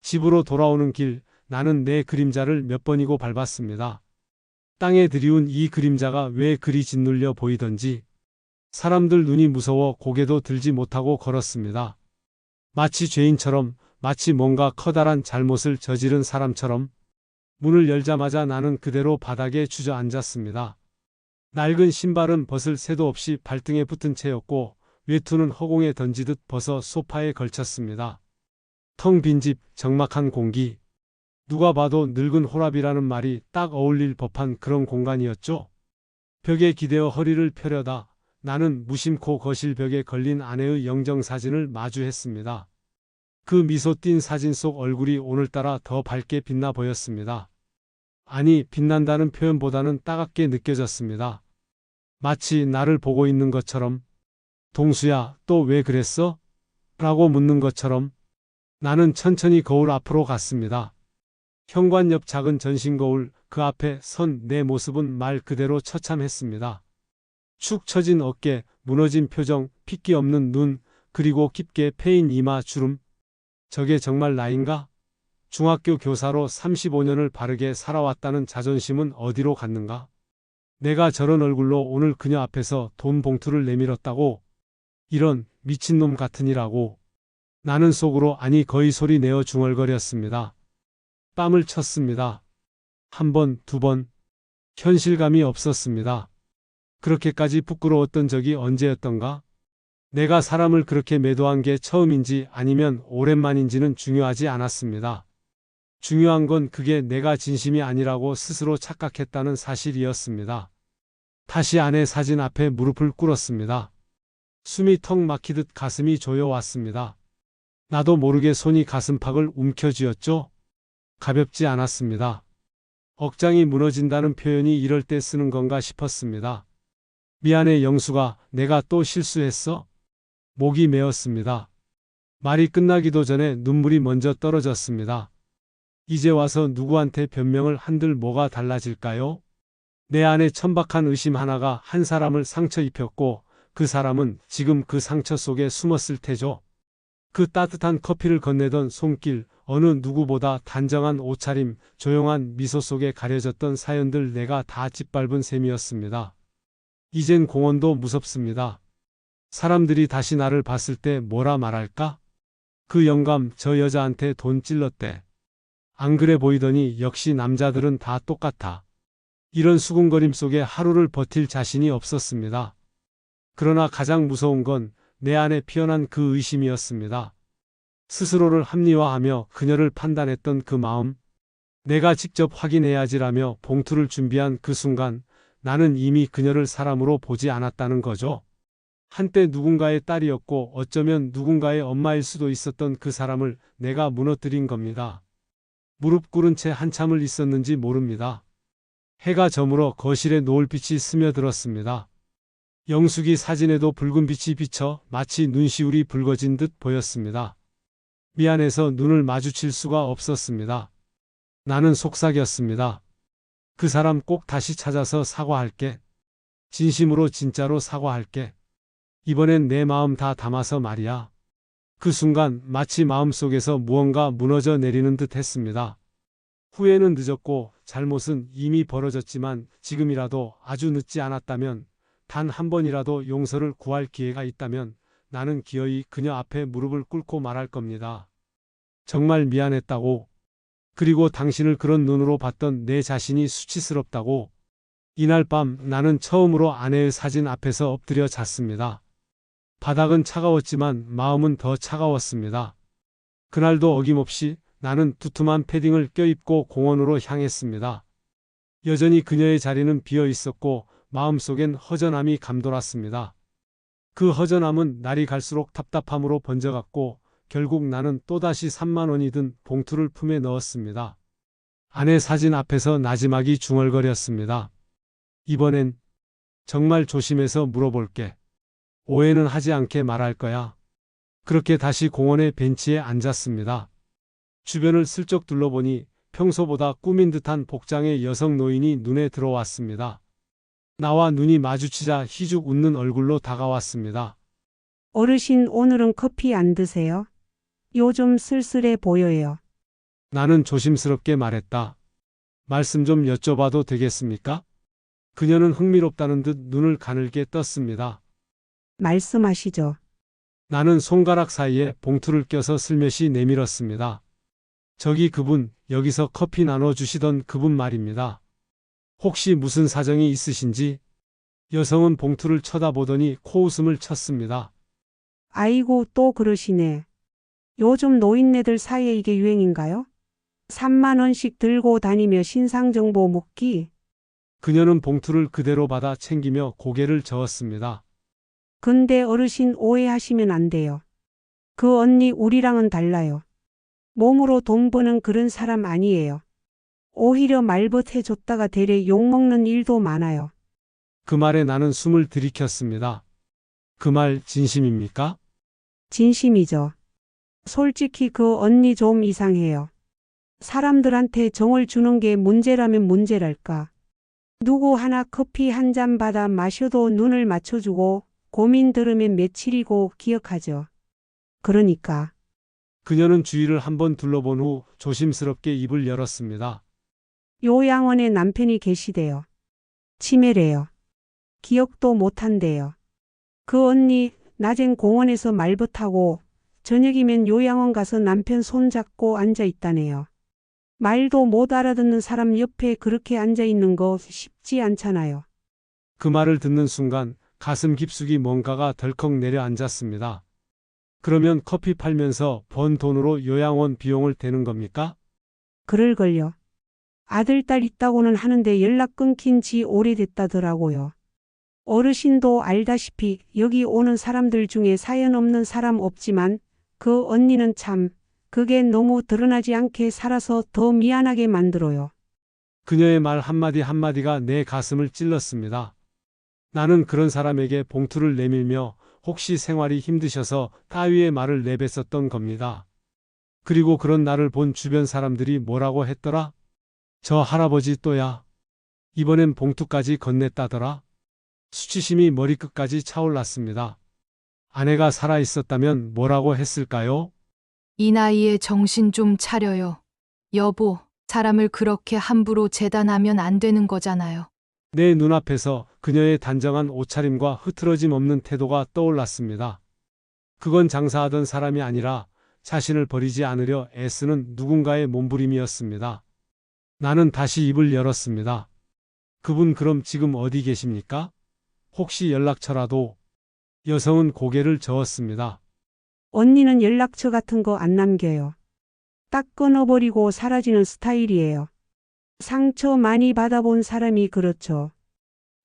집으로 돌아오는 길, 나는 내 그림자를 몇 번이고 밟았습니다. 땅에 들이운 이 그림자가 왜 그리 짓눌려 보이던지 사람들 눈이 무서워 고개도 들지 못하고 걸었습니다. 마치 죄인처럼, 마치 뭔가 커다란 잘못을 저지른 사람처럼 문을 열자마자 나는 그대로 바닥에 주저앉았습니다. 낡은 신발은 벗을 새도 없이 발등에 붙은 채였고 외투는 허공에 던지듯 벗어 소파에 걸쳤습니다. 텅 빈 집, 적막한 공기. 누가 봐도 늙은 호랍이라는 말이 딱 어울릴 법한 그런 공간이었죠. 벽에 기대어 허리를 펴려다 나는 무심코 거실 벽에 걸린 아내의 영정사진을 마주했습니다. 그 미소 띈 사진 속 얼굴이 오늘따라 더 밝게 빛나 보였습니다. 아니, 빛난다는 표현보다는 따갑게 느껴졌습니다. 마치 나를 보고 있는 것처럼. 동수야, 또 왜 그랬어? 라고 묻는 것처럼. 나는 천천히 거울 앞으로 갔습니다. 현관 옆 작은 전신 거울, 그 앞에 선 내 모습은 말 그대로 처참했습니다. 축 처진 어깨, 무너진 표정, 핏기 없는 눈, 그리고 깊게 패인 이마 주름. 저게 정말 나인가? 중학교 교사로 35년을 바르게 살아왔다는 자존심은 어디로 갔는가? 내가 저런 얼굴로 오늘 그녀 앞에서 돈 봉투를 내밀었다고? 이런 미친놈 같으니라고. 나는 속으로 아니 거의 소리 내어 중얼거렸습니다. 뺨을 쳤습니다. 1번, 2번. 현실감이 없었습니다. 그렇게까지 부끄러웠던 적이 언제였던가? 내가 사람을 그렇게 매도한 게 처음인지 아니면 오랜만인지는 중요하지 않았습니다. 중요한 건 그게 내가 진심이 아니라고 스스로 착각했다는 사실이었습니다. 다시 아내 사진 앞에 무릎을 꿇었습니다. 숨이 턱 막히듯 가슴이 조여왔습니다. 나도 모르게 손이 가슴팍을 움켜쥐었죠. 가볍지 않았습니다. 억장이 무너진다는 표현이 이럴 때 쓰는 건가 싶었습니다. 미안해 영수가, 내가 또 실수했어? 목이 메었습니다. 말이 끝나기도 전에 눈물이 먼저 떨어졌습니다. 이제 와서 누구한테 변명을 한들 뭐가 달라질까요? 내 안에 천박한 의심 하나가 한 사람을 상처 입혔고 그 사람은 지금 그 상처 속에 숨었을 테죠. 그 따뜻한 커피를 건네던 손길, 어느 누구보다 단정한 옷차림, 조용한 미소 속에 가려졌던 사연들 내가 다 짓밟은 셈이었습니다. 이젠 공원도 무섭습니다. 사람들이 다시 나를 봤을 때 뭐라 말할까? 그 영감 저 여자한테 돈 찔렀대. 안 그래 보이더니 역시 남자들은 다 똑같아. 이런 수군거림 속에 하루를 버틸 자신이 없었습니다. 그러나 가장 무서운 건 내 안에 피어난 그 의심이었습니다. 스스로를 합리화하며 그녀를 판단했던 그 마음. 내가 직접 확인해야지라며 봉투를 준비한 그 순간 나는 이미 그녀를 사람으로 보지 않았다는 거죠. 한때 누군가의 딸이었고 어쩌면 누군가의 엄마일 수도 있었던 그 사람을 내가 무너뜨린 겁니다. 무릎 꿇은 채 한참을 있었는지 모릅니다. 해가 저물어 거실에 노을빛이 스며들었습니다. 영숙이 사진에도 붉은 빛이 비쳐 마치 눈시울이 붉어진 듯 보였습니다. 미안해서 눈을 마주칠 수가 없었습니다. 나는 속삭였습니다. 그 사람 꼭 다시 찾아서 사과할게. 진심으로 진짜로 사과할게. 이번엔 내 마음 다 담아서 말이야. 그 순간 마치 마음속에서 무언가 무너져 내리는 듯 했습니다. 후회는 늦었고 잘못은 이미 벌어졌지만 지금이라도 아주 늦지 않았다면, 단 한 번이라도 용서를 구할 기회가 있다면 나는 기어이 그녀 앞에 무릎을 꿇고 말할 겁니다. 정말 미안했다고. 그리고 당신을 그런 눈으로 봤던 내 자신이 수치스럽다고. 이날 밤 나는 처음으로 아내의 사진 앞에서 엎드려 잤습니다. 바닥은 차가웠지만 마음은 더 차가웠습니다. 그날도 어김없이 나는 두툼한 패딩을 껴입고 공원으로 향했습니다. 여전히 그녀의 자리는 비어 있었고 마음속엔 허전함이 감돌았습니다. 그 허전함은 날이 갈수록 답답함으로 번져갔고 결국 나는 또다시 3만 원이 든 봉투를 품에 넣었습니다. 아내 사진 앞에서 나지막이 중얼거렸습니다. 이번엔 정말 조심해서 물어볼게. 오해는 하지 않게 말할 거야. 그렇게 다시 공원의 벤치에 앉았습니다. 주변을 슬쩍 둘러보니 평소보다 꾸민 듯한 복장의 여성 노인이 눈에 들어왔습니다. 나와 눈이 마주치자 희죽 웃는 얼굴로 다가왔습니다. 어르신 오늘은 커피 안 드세요? 요즘 쓸쓸해 보여요. 나는 조심스럽게 말했다. 말씀 좀 여쭤봐도 되겠습니까? 그녀는 흥미롭다는 듯 눈을 가늘게 떴습니다. 말씀하시죠. 나는 손가락 사이에 봉투를 껴서 슬며시 내밀었습니다. 저기 그분, 여기서 커피 나눠주시던 그분 말입니다. 혹시 무슨 사정이 있으신지? 여성은 봉투를 쳐다보더니 코웃음을 쳤습니다. 아이고 또 그러시네. 요즘 노인네들 사이에 이게 유행인가요? 3만 원씩 들고 다니며 신상정보 묻기. 그녀는 봉투를 그대로 받아 챙기며 고개를 저었습니다. 근데 어르신 오해하시면 안 돼요. 그 언니 우리랑은 달라요. 몸으로 돈 버는 그런 사람 아니에요. 오히려 말벗해줬다가 대래 욕먹는 일도 많아요. 그 말에 나는 숨을 들이켰습니다. 그 말 진심입니까? 진심이죠. 솔직히 그 언니 좀 이상해요. 사람들한테 정을 주는 게 문제라면 문제랄까. 누구 하나 커피 한 잔 받아 마셔도 눈을 맞춰주고 고민 들으면 며칠이고 기억하죠. 그러니까 그녀는 주위를 한번 둘러본 후 조심스럽게 입을 열었습니다. 요양원에 남편이 계시대요. 치매래요. 기억도 못한대요. 그 언니 낮엔 공원에서 말벗하고 저녁이면 요양원 가서 남편 손잡고 앉아 있다네요. 말도 못 알아듣는 사람 옆에 그렇게 앉아 있는 거 쉽지 않잖아요. 그 말을 듣는 순간 가슴 깊숙이 뭔가가 덜컥 내려앉았습니다. 그러면 커피 팔면서 번 돈으로 요양원 비용을 대는 겁니까? 그럴걸요. 아들, 딸 있다고는 하는데 연락 끊긴 지 오래됐다더라고요. 어르신도 알다시피 여기 오는 사람들 중에 사연 없는 사람 없지만 그 언니는 참 그게 너무 드러나지 않게 살아서 더 미안하게 만들어요. 그녀의 말 한마디 한마디가 내 가슴을 찔렀습니다. 나는 그런 사람에게 봉투를 내밀며 혹시 생활이 힘드셔서 따위의 말을 내뱉었던 겁니다. 그리고 그런 나를 본 주변 사람들이 뭐라고 했더라? 저 할아버지 또야. 이번엔 봉투까지 건넸다더라. 수치심이 머리끝까지 차올랐습니다. 아내가 살아있었다면 뭐라고 했을까요? 이 나이에 정신 좀 차려요. 여보, 사람을 그렇게 함부로 재단하면 안 되는 거잖아요. 내 눈앞에서 그녀의 단정한 옷차림과 흐트러짐 없는 태도가 떠올랐습니다. 그건 장사하던 사람이 아니라 자신을 버리지 않으려 애쓰는 누군가의 몸부림이었습니다. 나는 다시 입을 열었습니다. 그분 그럼 지금 어디 계십니까? 혹시 연락처라도? 여성은 고개를 저었습니다. 언니는 연락처 같은 거 안 남겨요. 딱 끊어버리고 사라지는 스타일이에요. 상처 많이 받아본 사람이 그렇죠.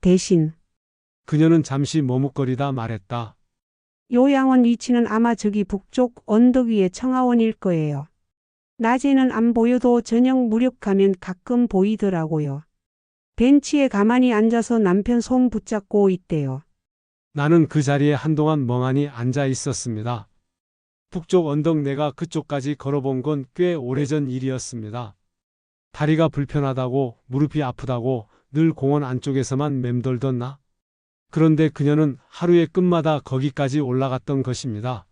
대신 그녀는 잠시 머뭇거리다 말했다. 요양원 위치는 아마 저기 북쪽 언덕 위의 청하원일 거예요. 낮에는 안 보여도 저녁 무렵 가면 가끔 보이더라고요. 벤치에 가만히 앉아서 남편 손 붙잡고 있대요. 나는 그 자리에 한동안 멍하니 앉아 있었습니다. 북쪽 언덕 내가 그쪽까지 걸어본 건 꽤 오래전 일이었습니다. 다리가 불편하다고 무릎이 아프다고 늘 공원 안쪽에서만 맴돌던 나. 그런데 그녀는 하루의 끝마다 거기까지 올라갔던 것입니다.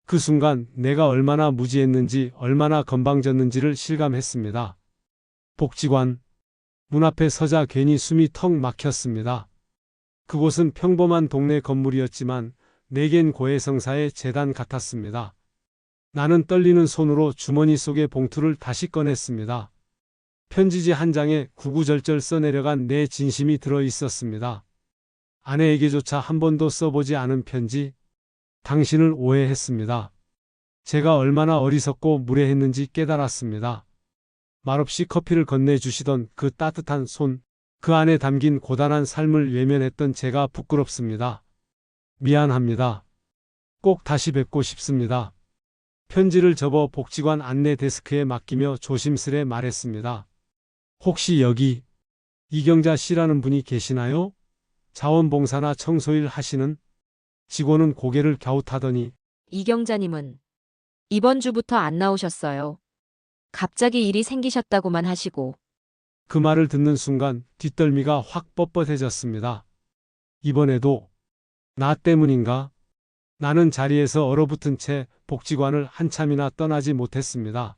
그 순간 내가 얼마나 무지했는지 얼마나 건방졌는지를 실감했습니다. 복지관 문 앞에 서자 괜히 숨이 턱 막혔습니다. 그곳은 평범한 동네 건물이었지만 내겐 고해성사의 재단 같았습니다. 나는 떨리는 손으로 주머니 속의 봉투를 다시 꺼냈습니다. 편지지 한 장에 구구절절 써내려간 내 진심이 들어 있었습니다. 아내에게조차 한 번도 써보지 않은 편지. 당신을 오해했습니다. 제가 얼마나 어리석고 무례했는지 깨달았습니다. 말없이 커피를 건네주시던 그 따뜻한 손, 그 안에 담긴 고단한 삶을 외면했던 제가 부끄럽습니다. 미안합니다. 꼭 다시 뵙고 싶습니다. 편지를 접어 복지관 안내 데스크에 맡기며 조심스레 말했습니다. 혹시 여기 이경자 씨라는 분이 계시나요? 자원봉사나 청소일 하시는 직원은 고개를 갸웃하더니 이경자님은 이번 주부터 안 나오셨어요. 갑자기 일이 생기셨다고만 하시고. 그 말을 듣는 순간 뒷덜미가 확 뻣뻣해졌습니다. 이번에도 나 때문인가? 나는 자리에서 얼어붙은 채 복지관을 한참이나 떠나지 못했습니다.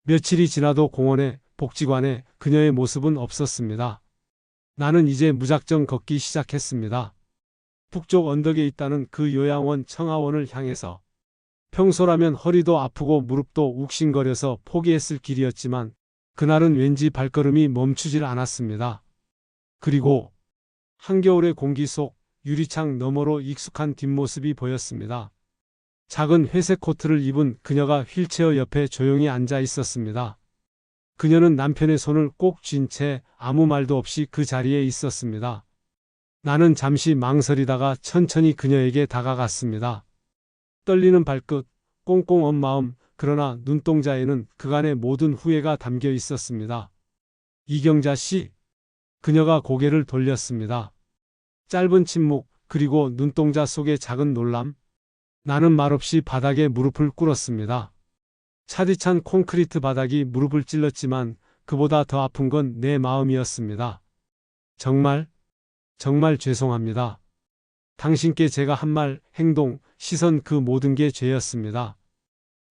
며칠이 지나도 공원에 복지관에 그녀의 모습은 없었습니다. 나는 이제 무작정 걷기 시작했습니다. 북쪽 언덕에 있다는 그 요양원 청아원을 향해서. 평소라면 허리도 아프고 무릎도 욱신거려서 포기했을 길이었지만 그날은 왠지 발걸음이 멈추질 않았습니다. 그리고 한겨울의 공기 속 유리창 너머로 익숙한 뒷모습이 보였습니다. 작은 회색 코트를 입은 그녀가 휠체어 옆에 조용히 앉아 있었습니다. 그녀는 남편의 손을 꼭 쥔 채 아무 말도 없이 그 자리에 있었습니다. 나는 잠시 망설이다가 천천히 그녀에게 다가갔습니다. 떨리는 발끝, 꽁꽁 언 마음, 그러나 눈동자에는 그간의 모든 후회가 담겨 있었습니다. 이경자 씨. 그녀가 고개를 돌렸습니다. 짧은 침묵, 그리고 눈동자 속의 작은 놀람. 나는 말없이 바닥에 무릎을 꿇었습니다. 차디찬 콘크리트 바닥이 무릎을 찔렀지만 그보다 더 아픈 건 내 마음이었습니다. 정말 죄송합니다. 당신께 제가 한 말, 행동, 시선 그 모든 게 죄였습니다.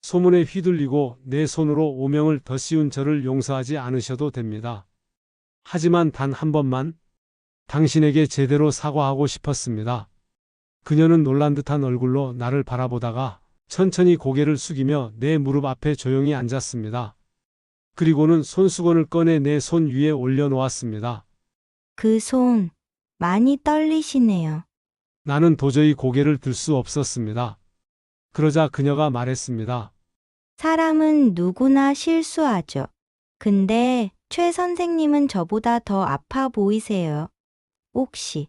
소문에 휘둘리고 내 손으로 오명을 더 씌운 저를 용서하지 않으셔도 됩니다. 하지만 단 한 번만 당신에게 제대로 사과하고 싶었습니다. 그녀는 놀란 듯한 얼굴로 나를 바라보다가 천천히 고개를 숙이며 내 무릎 앞에 조용히 앉았습니다. 그리고는 손수건을 꺼내 내 손 위에 올려놓았습니다. 그 손 많이 떨리시네요. 나는 도저히 고개를 들 수 없었습니다. 그러자 그녀가 말했습니다. 사람은 누구나 실수하죠. 근데 최 선생님은 저보다 더 아파 보이세요. 혹시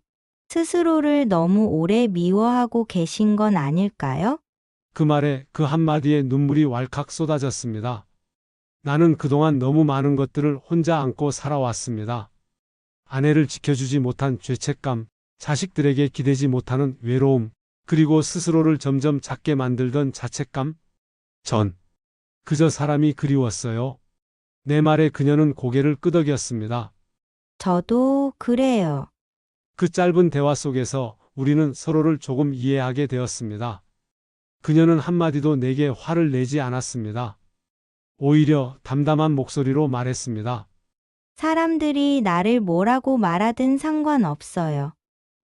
스스로를 너무 오래 미워하고 계신 건 아닐까요? 그 말에 그 한마디에 눈물이 왈칵 쏟아졌습니다. 나는 그동안 너무 많은 것들을 혼자 안고 살아왔습니다. 아내를 지켜주지 못한 죄책감, 자식들에게 기대지 못하는 외로움, 그리고 스스로를 점점 작게 만들던 자책감. 전 그저 사람이 그리웠어요. 내 말에 그녀는 고개를 끄덕였습니다. 저도 그래요. 그 짧은 대화 속에서 우리는 서로를 조금 이해하게 되었습니다. 그녀는 한마디도 내게 화를 내지 않았습니다. 오히려 담담한 목소리로 말했습니다. 사람들이 나를 뭐라고 말하든 상관없어요.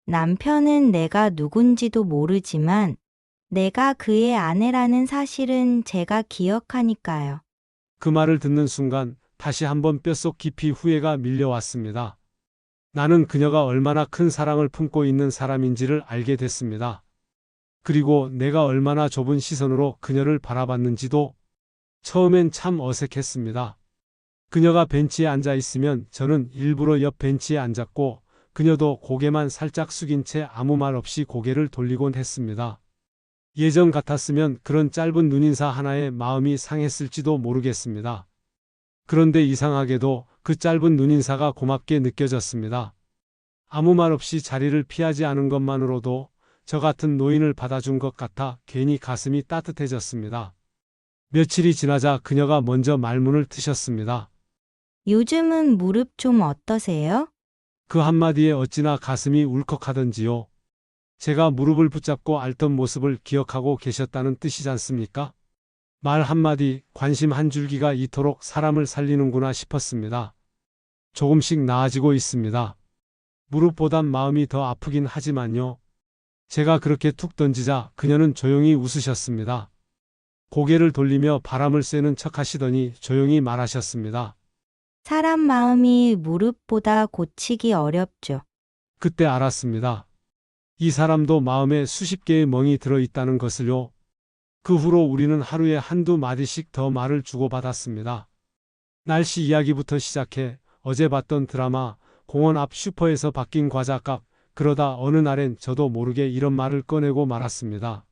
남편은 내가 누군지도 모르지만 내가 그의 아내라는 사실은 제가 기억하니까요. 그 말을 듣는 순간 다시 한번 뼛속 깊이 후회가 밀려왔습니다. 나는 그녀가 얼마나 큰 사랑을 품고 있는 사람인지를 알게 됐습니다. 그리고 내가 얼마나 좁은 시선으로 그녀를 바라봤는지도. 처음엔 참 어색했습니다. 그녀가 벤치에 앉아 있으면 저는 일부러 옆 벤치에 앉았고 그녀도 고개만 살짝 숙인 채 아무 말 없이 고개를 돌리곤 했습니다. 예전 같았으면 그런 짧은 눈인사 하나에 마음이 상했을지도 모르겠습니다. 그런데 이상하게도 그 짧은 눈인사가 고맙게 느껴졌습니다. 아무 말 없이 자리를 피하지 않은 것만으로도 저 같은 노인을 받아준 것 같아 괜히 가슴이 따뜻해졌습니다. 며칠이 지나자 그녀가 먼저 말문을 트셨습니다. 요즘은 무릎 좀 어떠세요? 그 한마디에 어찌나 가슴이 울컥하던지요. 제가 무릎을 붙잡고 앓던 모습을 기억하고 계셨다는 뜻이지 않습니까? 말 한마디, 관심 한 줄기가 이토록 사람을 살리는구나 싶었습니다. 조금씩 나아지고 있습니다. 무릎보단 마음이 더 아프긴 하지만요. 제가 그렇게 툭 던지자 그녀는 조용히 웃으셨습니다. 고개를 돌리며 바람을 쐬는 척 하시더니 조용히 말하셨습니다. 사람 마음이 무릎보다 고치기 어렵죠. 그때 알았습니다. 이 사람도 마음에 수십 개의 멍이 들어있다는 것을요. 그 후로 우리는 하루에 한두 마디씩 더 말을 주고받았습니다. 날씨 이야기부터 시작해 어제 봤던 드라마, 공원 앞 슈퍼에서 바뀐 과자값, 그러다 어느 날엔 저도 모르게 이런 말을 꺼내고 말았습니다.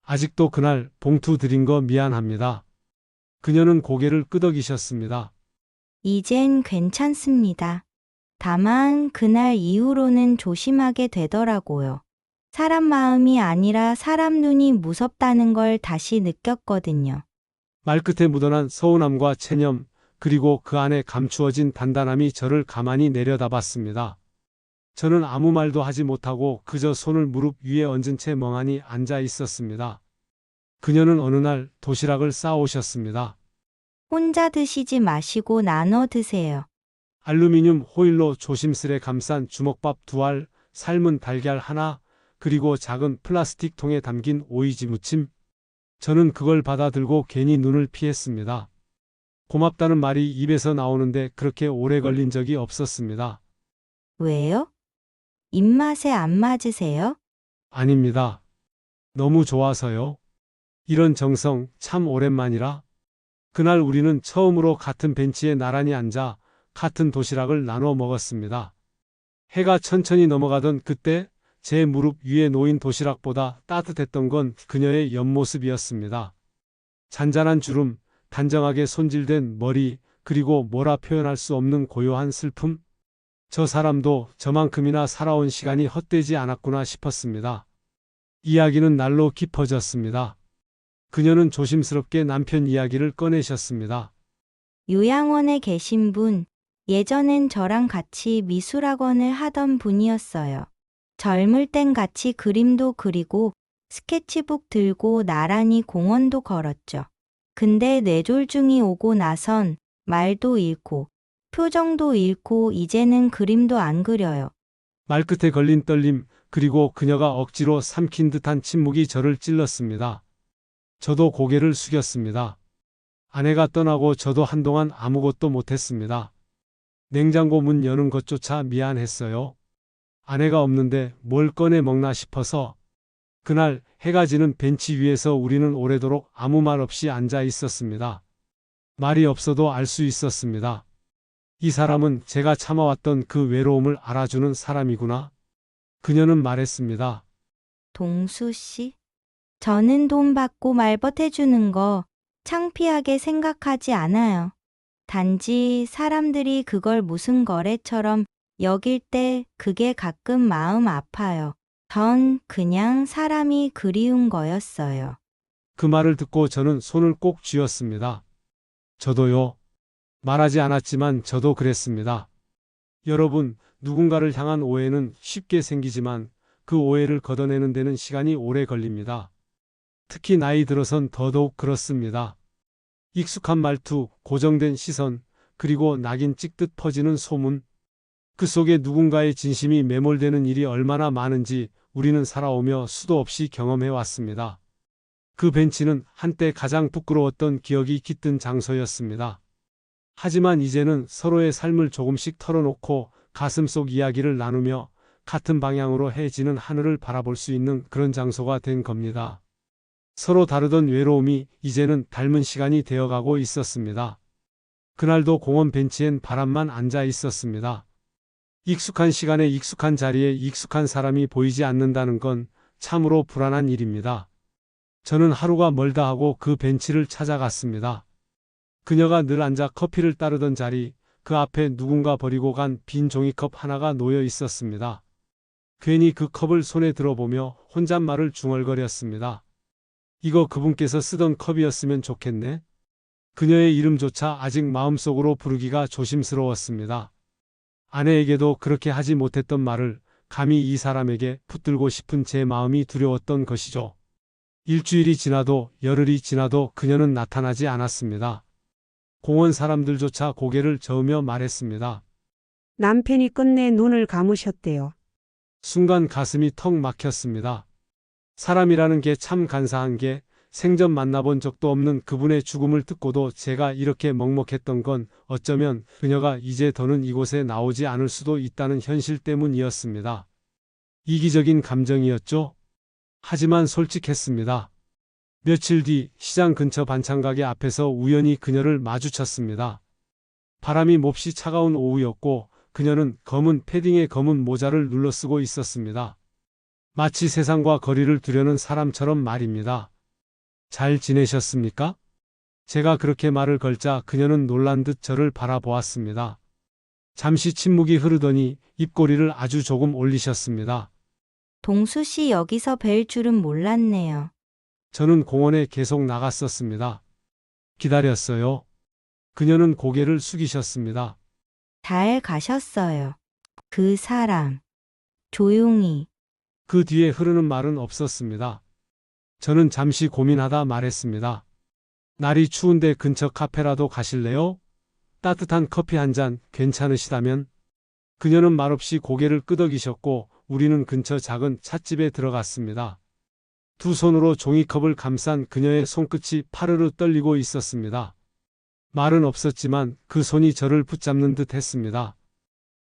아직도 그날 봉투 드린 거 미안합니다. 그녀는 고개를 끄덕이셨습니다. 이젠 괜찮습니다. 다만 그날 이후로는 조심하게 되더라고요. 사람 마음이 아니라 사람 눈이 무섭다는 걸 다시 느꼈거든요. 말끝에 묻어난 서운함과 체념, 그리고 그 안에 감추어진 단단함이 저를 가만히 내려다봤습니다. 저는 아무 말도 하지 못하고 그저 손을 무릎 위에 얹은 채 멍하니 앉아 있었습니다. 그녀는 어느 날 도시락을 싸오셨습니다. 혼자 드시지 마시고 나눠 드세요. 알루미늄 호일로 조심스레 감싼 주먹밥 2알, 삶은 달걀 하나, 그리고 작은 플라스틱 통에 담긴 오이지 무침. 저는 그걸 받아들고 괜히 눈을 피했습니다. 고맙다는 말이 입에서 나오는데 그렇게 오래 걸린 적이 없었습니다. 왜요? 입맛에 안 맞으세요? 아닙니다. 너무 좋아서요. 이런 정성 참 오랜만이라. 그날 우리는 처음으로 같은 벤치에 나란히 앉아 같은 도시락을 나눠 먹었습니다. 해가 천천히 넘어가던 그때 제 무릎 위에 놓인 도시락보다 따뜻했던 건 그녀의 옆모습이었습니다. 잔잔한 주름, 단정하게 손질된 머리, 그리고 뭐라 표현할 수 없는 고요한 슬픔. 저 사람도 저만큼이나 살아온 시간이 헛되지 않았구나 싶었습니다. 이야기는 날로 깊어졌습니다. 그녀는 조심스럽게 남편 이야기를 꺼내셨습니다. 요양원에 계신 분, 예전엔 저랑 같이 미술학원을 하던 분이었어요. 젊을 땐 같이 그림도 그리고 스케치북 들고 나란히 공원도 걸었죠. 근데 뇌졸중이 오고 나선 말도 잃고 표정도 잃고 이제는 그림도 안 그려요. 말끝에 걸린 떨림, 그리고 그녀가 억지로 삼킨 듯한 침묵이 저를 찔렀습니다. 저도 고개를 숙였습니다. 아내가 떠나고 저도 한동안 아무것도 못했습니다. 냉장고 문 여는 것조차 미안했어요. 아내가 없는데 뭘 꺼내 먹나 싶어서. 그날 해가 지는 벤치 위에서 우리는 오래도록 아무 말 없이 앉아 있었습니다. 말이 없어도 알 수 있었습니다. 이 사람은 제가 참아왔던 그 외로움을 알아주는 사람이구나. 그녀는 말했습니다. 동수 씨? 저는 돈 받고 말벗해주는 거 창피하게 생각하지 않아요. 단지 사람들이 그걸 무슨 거래처럼 여길 때 그게 가끔 마음 아파요. 전 그냥 사람이 그리운 거였어요. 그 말을 듣고 저는 손을 꼭 쥐었습니다. 저도요. 말하지 않았지만 저도 그랬습니다. 여러분, 누군가를 향한 오해는 쉽게 생기지만 그 오해를 걷어내는 데는 시간이 오래 걸립니다. 특히 나이 들어선 더더욱 그렇습니다. 익숙한 말투, 고정된 시선, 그리고 낙인 찍듯 퍼지는 소문. 그 속에 누군가의 진심이 매몰되는 일이 얼마나 많은지 우리는 살아오며 수도 없이 경험해 왔습니다. 그 벤치는 한때 가장 부끄러웠던 기억이 깃든 장소였습니다. 하지만 이제는 서로의 삶을 조금씩 털어놓고 가슴속 이야기를 나누며 같은 방향으로 해지는 하늘을 바라볼 수 있는 그런 장소가 된 겁니다. 서로 다르던 외로움이 이제는 닮은 시간이 되어가고 있었습니다. 그날도 공원 벤치엔 바람만 앉아 있었습니다. 익숙한 시간에 익숙한 자리에 익숙한 사람이 보이지 않는다는 건 참으로 불안한 일입니다. 저는 하루가 멀다 하고 그 벤치를 찾아갔습니다. 그녀가 늘 앉아 커피를 따르던 자리, 그 앞에 누군가 버리고 간 빈 종이컵 하나가 놓여 있었습니다. 괜히 그 컵을 손에 들어보며 혼잣말을 중얼거렸습니다. 이거 그분께서 쓰던 컵이었으면 좋겠네. 그녀의 이름조차 아직 마음속으로 부르기가 조심스러웠습니다. 아내에게도 그렇게 하지 못했던 말을 감히 이 사람에게 붙들고 싶은 제 마음이 두려웠던 것이죠. 일주일이 지나도 열흘이 지나도 그녀는 나타나지 않았습니다. 공원 사람들조차 고개를 저으며 말했습니다. 남편이 끝내 눈을 감으셨대요. 순간 가슴이 턱 막혔습니다. 사람이라는 게 참 간사한 게 생전 만나본 적도 없는 그분의 죽음을 듣고도 제가 이렇게 먹먹했던 건 어쩌면 그녀가 이제 더는 이곳에 나오지 않을 수도 있다는 현실 때문이었습니다. 이기적인 감정이었죠. 하지만 솔직했습니다. 며칠 뒤 시장 근처 반찬가게 앞에서 우연히 그녀를 마주쳤습니다. 바람이 몹시 차가운 오후였고 그녀는 검은 패딩에 검은 모자를 눌러쓰고 있었습니다. 마치 세상과 거리를 두려는 사람처럼 말입니다. 잘 지내셨습니까? 제가 그렇게 말을 걸자 그녀는 놀란 듯 저를 바라보았습니다. 잠시 침묵이 흐르더니 입꼬리를 아주 조금 올리셨습니다. 동수 씨 여기서 뵐 줄은 몰랐네요. 저는 공원에 계속 나갔었습니다. 기다렸어요. 그녀는 고개를 숙이셨습니다. 잘 가셨어요. 그 사람. 조용히. 그 뒤에 흐르는 말은 없었습니다. 저는 잠시 고민하다 말했습니다. 날이 추운데 근처 카페라도 가실래요? 따뜻한 커피 한 잔 괜찮으시다면? 그녀는 말없이 고개를 끄덕이셨고 우리는 근처 작은 찻집에 들어갔습니다. 두 손으로 종이컵을 감싼 그녀의 손끝이 파르르 떨리고 있었습니다. 말은 없었지만 그 손이 저를 붙잡는 듯 했습니다.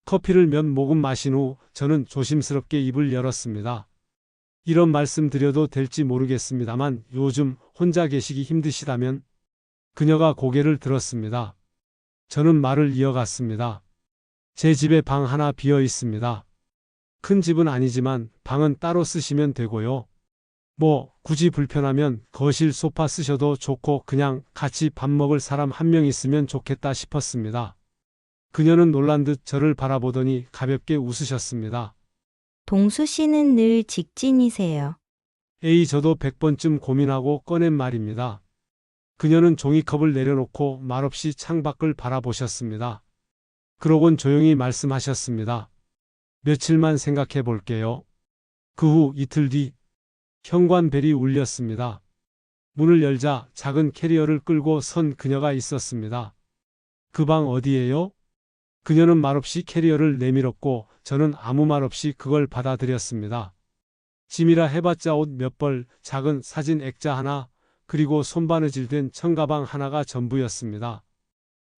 커피를 몇 모금 마신 후 저는 조심스럽게 입을 열었습니다. 이런 말씀 드려도 될지 모르겠습니다만 요즘 혼자 계시기 힘드시다면? 그녀가 고개를 들었습니다. 저는 말을 이어갔습니다. 제 집에 방 하나 비어 있습니다. 큰 집은 아니지만 방은 따로 쓰시면 되고요. 뭐 굳이 불편하면 거실 소파 쓰셔도 좋고 그냥 같이 밥 먹을 사람 한 명 있으면 좋겠다 싶었습니다. 그녀는 놀란 듯 저를 바라보더니 가볍게 웃으셨습니다. 동수 씨는 늘 직진이세요. 에이 저도 100번쯤 고민하고 꺼낸 말입니다. 그녀는 종이컵을 내려놓고 말없이 창밖을 바라보셨습니다. 그러곤 조용히 말씀하셨습니다. 며칠만 생각해 볼게요. 그 후 이틀 뒤 현관벨이 울렸습니다. 문을 열자 작은 캐리어를 끌고 선 그녀가 있었습니다. 그 방 어디예요? 그녀는 말없이 캐리어를 내밀었고 저는 아무 말 없이 그걸 받아들였습니다. 짐이라 해봤자 옷 몇 벌, 작은 사진 액자 하나, 그리고 손바느질된 청가방 하나가 전부였습니다.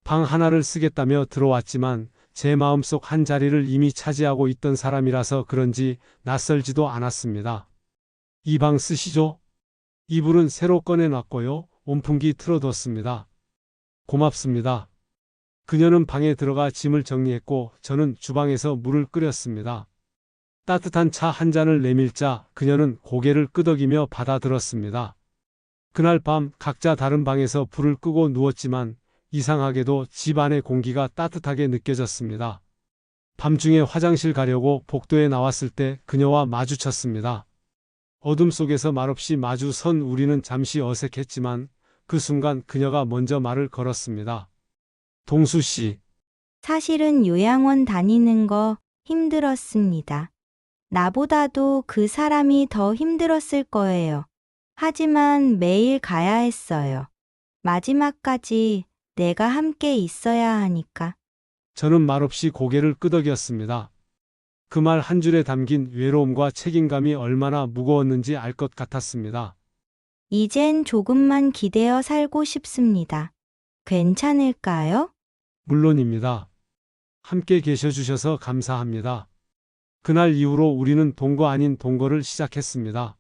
방 하나를 쓰겠다며 들어왔지만 제 마음속 한 자리를 이미 차지하고 있던 사람이라서 그런지 낯설지도 않았습니다. 이 방 쓰시죠? 이불은 새로 꺼내놨고요. 온풍기 틀어뒀습니다. 고맙습니다. 그녀는 방에 들어가 짐을 정리했고 저는 주방에서 물을 끓였습니다. 따뜻한 차 한 잔을 내밀자 그녀는 고개를 끄덕이며 받아들었습니다. 그날 밤 각자 다른 방에서 불을 끄고 누웠지만 이상하게도 집 안의 공기가 따뜻하게 느껴졌습니다. 밤중에 화장실 가려고 복도에 나왔을 때 그녀와 마주쳤습니다. 어둠 속에서 말없이 마주 선 우리는 잠시 어색했지만 그 순간 그녀가 먼저 말을 걸었습니다. 동수 씨, 사실은 요양원 다니는 거 힘들었습니다. 나보다도 그 사람이 더 힘들었을 거예요. 하지만 매일 가야 했어요. 마지막까지 내가 함께 있어야 하니까. 저는 말없이 고개를 끄덕였습니다. 그 말 한 줄에 담긴 외로움과 책임감이 얼마나 무거웠는지 알 것 같았습니다. 이젠 조금만 기대어 살고 싶습니다. 괜찮을까요? 물론입니다. 함께 계셔주셔서 감사합니다. 그날 이후로 우리는 동거 아닌 동거를 시작했습니다.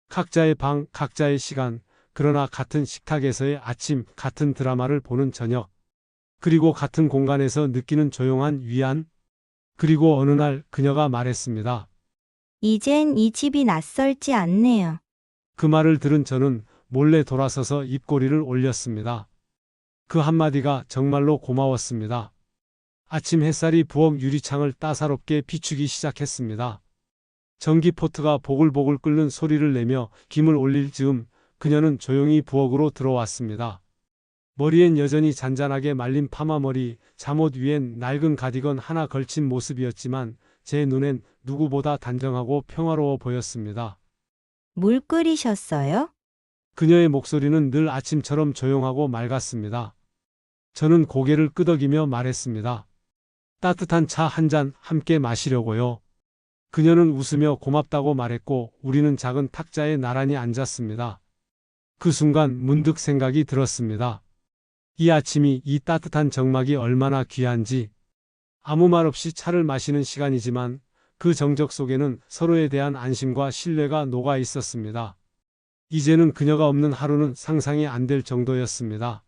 각자의 방, 각자의 시간, 그러나 같은 식탁에서의 아침, 같은 드라마를 보는 저녁, 그리고 같은 공간에서 느끼는 조용한 위안, 그리고 어느 날 그녀가 말했습니다. 이젠 이 집이 낯설지 않네요. 그 말을 들은 저는 몰래 돌아서서 입꼬리를 올렸습니다. 그 한마디가 정말로 고마웠습니다. 아침 햇살이 부엌 유리창을 따사롭게 비추기 시작했습니다. 전기포트가 보글보글 끓는 소리를 내며 김을 올릴 즈음 그녀는 조용히 부엌으로 들어왔습니다. 머리엔 여전히 잔잔하게 말린 파마머리, 잠옷 위엔 낡은 가디건 하나 걸친 모습이었지만 제 눈엔 누구보다 단정하고 평화로워 보였습니다. 물 끓이셨어요? 그녀의 목소리는 늘 아침처럼 조용하고 맑았습니다. 저는 고개를 끄덕이며 말했습니다. 따뜻한 차 한 잔 함께 마시려고요. 그녀는 웃으며 고맙다고 말했고 우리는 작은 탁자에 나란히 앉았습니다. 그 순간 문득 생각이 들었습니다. 이 아침이, 이 따뜻한 정막이 얼마나 귀한지. 아무 말 없이 차를 마시는 시간이지만 그 정적 속에는 서로에 대한 안심과 신뢰가 녹아 있었습니다. 이제는 그녀가 없는 하루는 상상이 안 될 정도였습니다.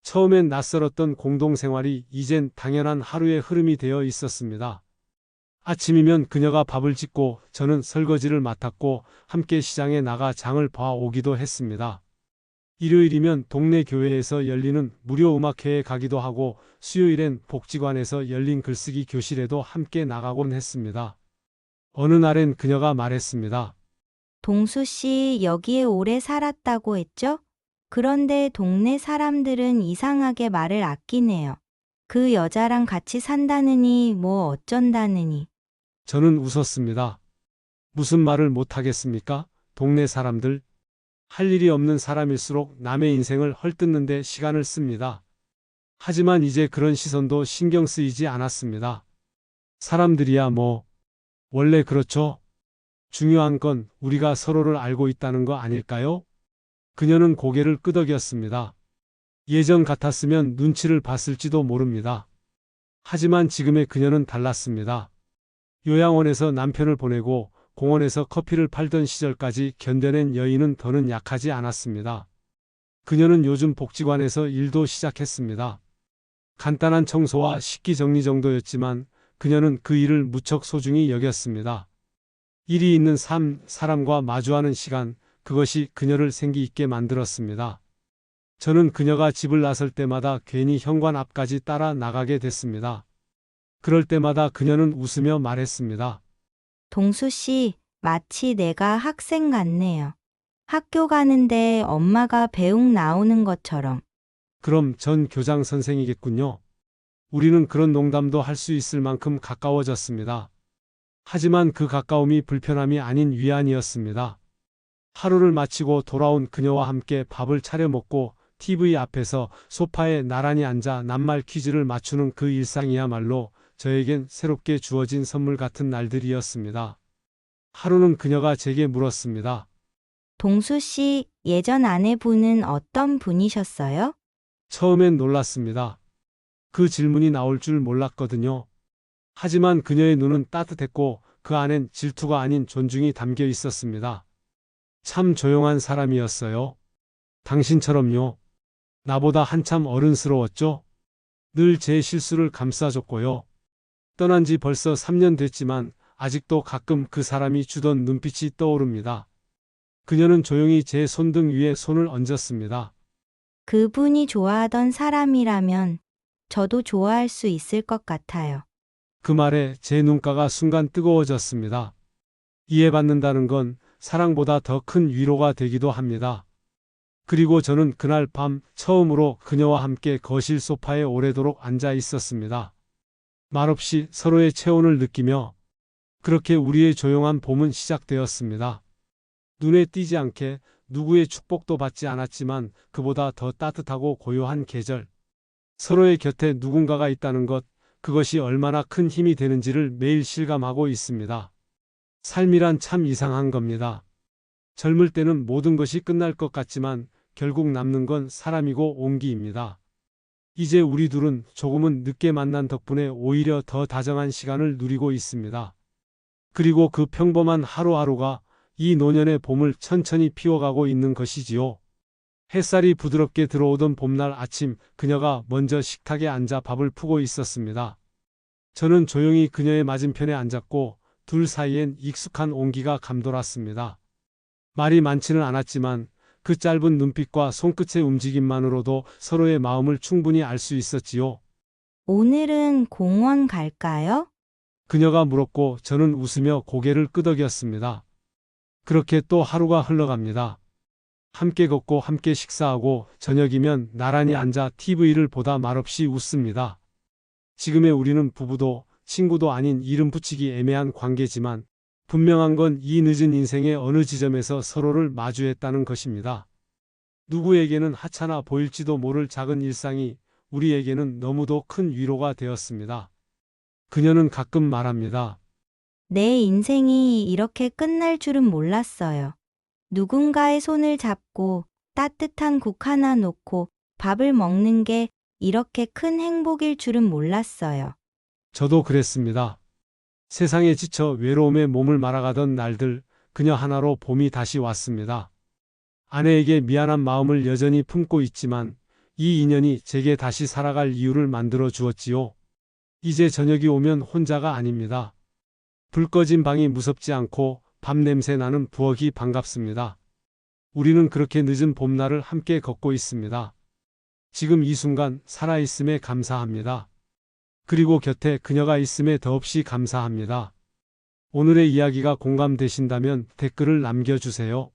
처음엔 낯설었던 공동생활이 이젠 당연한 하루의 흐름이 되어 있었습니다. 아침이면 그녀가 밥을 짓고 저는 설거지를 맡았고 함께 시장에 나가 장을 봐오기도 했습니다. 일요일이면 동네 교회에서 열리는 무료 음악회에 가기도 하고 수요일엔 복지관에서 열린 글쓰기 교실에도 함께 나가곤 했습니다. 어느 날엔 그녀가 말했습니다. 동수 씨 여기에 오래 살았다고 했죠? 그런데 동네 사람들은 이상하게 말을 아끼네요. 그 여자랑 같이 산다느니 뭐 어쩐다느니. 저는 웃었습니다. 무슨 말을 못하겠습니까? 동네 사람들. 할 일이 없는 사람일수록 남의 인생을 헐뜯는데 시간을 씁니다. 하지만 이제 그런 시선도 신경 쓰이지 않았습니다. 사람들이야 뭐. 원래 그렇죠. 중요한 건 우리가 서로를 알고 있다는 거 아닐까요? 그녀는 고개를 끄덕였습니다. 예전 같았으면 눈치를 봤을지도 모릅니다. 하지만 지금의 그녀는 달랐습니다. 요양원에서 남편을 보내고 공원에서 커피를 팔던 시절까지 견뎌낸 여인은 더는 약하지 않았습니다. 그녀는 요즘 복지관에서 일도 시작했습니다. 간단한 청소와 식기 정리 정도였지만 그녀는 그 일을 무척 소중히 여겼습니다. 일이 있는 삶, 사람과 마주하는 시간, 그것이 그녀를 생기 있게 만들었습니다. 저는 그녀가 집을 나설 때마다 괜히 현관 앞까지 따라 나가게 됐습니다. 그럴 때마다 그녀는 웃으며 말했습니다. 동수 씨, 마치 내가 학생 같네요. 학교 가는데 엄마가 배웅 나오는 것처럼. 그럼 전 교장 선생이겠군요. 우리는 그런 농담도 할 수 있을 만큼 가까워졌습니다. 하지만 그 가까움이 불편함이 아닌 위안이었습니다. 하루를 마치고 돌아온 그녀와 함께 밥을 차려 먹고 TV 앞에서 소파에 나란히 앉아 낱말 퀴즈를 맞추는 그 일상이야말로 저에겐 새롭게 주어진 선물 같은 날들이었습니다. 하루는 그녀가 제게 물었습니다. 동수 씨, 예전 아내분은 어떤 분이셨어요? 처음엔 놀랐습니다. 그 질문이 나올 줄 몰랐거든요. 하지만 그녀의 눈은 따뜻했고 그 안엔 질투가 아닌 존중이 담겨 있었습니다. 참 조용한 사람이었어요. 당신처럼요. 나보다 한참 어른스러웠죠? 늘 제 실수를 감싸줬고요. 떠난 지 벌써 3년 됐지만 아직도 가끔 그 사람이 주던 눈빛이 떠오릅니다. 그녀는 조용히 제 손등 위에 손을 얹었습니다. 그분이 좋아하던 사람이라면 저도 좋아할 수 있을 것 같아요. 그 말에 제 눈가가 순간 뜨거워졌습니다. 이해받는다는 건 사랑보다 더 큰 위로가 되기도 합니다. 그리고 저는 그날 밤 처음으로 그녀와 함께 거실 소파에 오래도록 앉아 있었습니다. 말없이 서로의 체온을 느끼며 그렇게 우리의 조용한 봄은 시작되었습니다. 눈에 띄지 않게 누구의 축복도 받지 않았지만 그보다 더 따뜻하고 고요한 계절. 서로의 곁에 누군가가 있다는 것, 그것이 얼마나 큰 힘이 되는지를 매일 실감하고 있습니다. 삶이란 참 이상한 겁니다. 젊을 때는 모든 것이 끝날 것 같지만 결국 남는 건 사람이고 온기입니다. 이제 우리 둘은 조금은 늦게 만난 덕분에 오히려 더 다정한 시간을 누리고 있습니다. 그리고 그 평범한 하루하루가 이 노년의 봄을 천천히 피워가고 있는 것이지요. 햇살이 부드럽게 들어오던 봄날 아침 그녀가 먼저 식탁에 앉아 밥을 푸고 있었습니다. 저는 조용히 그녀의 맞은편에 앉았고 둘 사이엔 익숙한 온기가 감돌았습니다. 말이 많지는 않았지만 그 짧은 눈빛과 손끝의 움직임만으로도 서로의 마음을 충분히 알 수 있었지요. 오늘은 공원 갈까요? 그녀가 물었고 저는 웃으며 고개를 끄덕였습니다. 그렇게 또 하루가 흘러갑니다. 함께 걷고 함께 식사하고 저녁이면 나란히 앉아 TV를 보다 말없이 웃습니다. 지금의 우리는 부부도 친구도 아닌 이름 붙이기 애매한 관계지만 분명한 건 이 늦은 인생의 어느 지점에서 서로를 마주했다는 것입니다. 누구에게는 하찮아 보일지도 모를 작은 일상이 우리에게는 너무도 큰 위로가 되었습니다. 그녀는 가끔 말합니다. 내 인생이 이렇게 끝날 줄은 몰랐어요. 누군가의 손을 잡고 따뜻한 국 하나 놓고 밥을 먹는 게 이렇게 큰 행복일 줄은 몰랐어요. 저도 그랬습니다. 세상에 지쳐 외로움에 몸을 말아가던 날들, 그녀 하나로 봄이 다시 왔습니다. 아내에게 미안한 마음을 여전히 품고 있지만 이 인연이 제게 다시 살아갈 이유를 만들어 주었지요. 이제 저녁이 오면 혼자가 아닙니다. 불 꺼진 방이 무섭지 않고 밤 냄새 나는 부엌이 반갑습니다. 우리는 그렇게 늦은 봄날을 함께 걷고 있습니다. 지금 이 순간 살아있음에 감사합니다. 그리고 곁에 그녀가 있음에 더없이 감사합니다. 오늘의 이야기가 공감되신다면 댓글을 남겨주세요.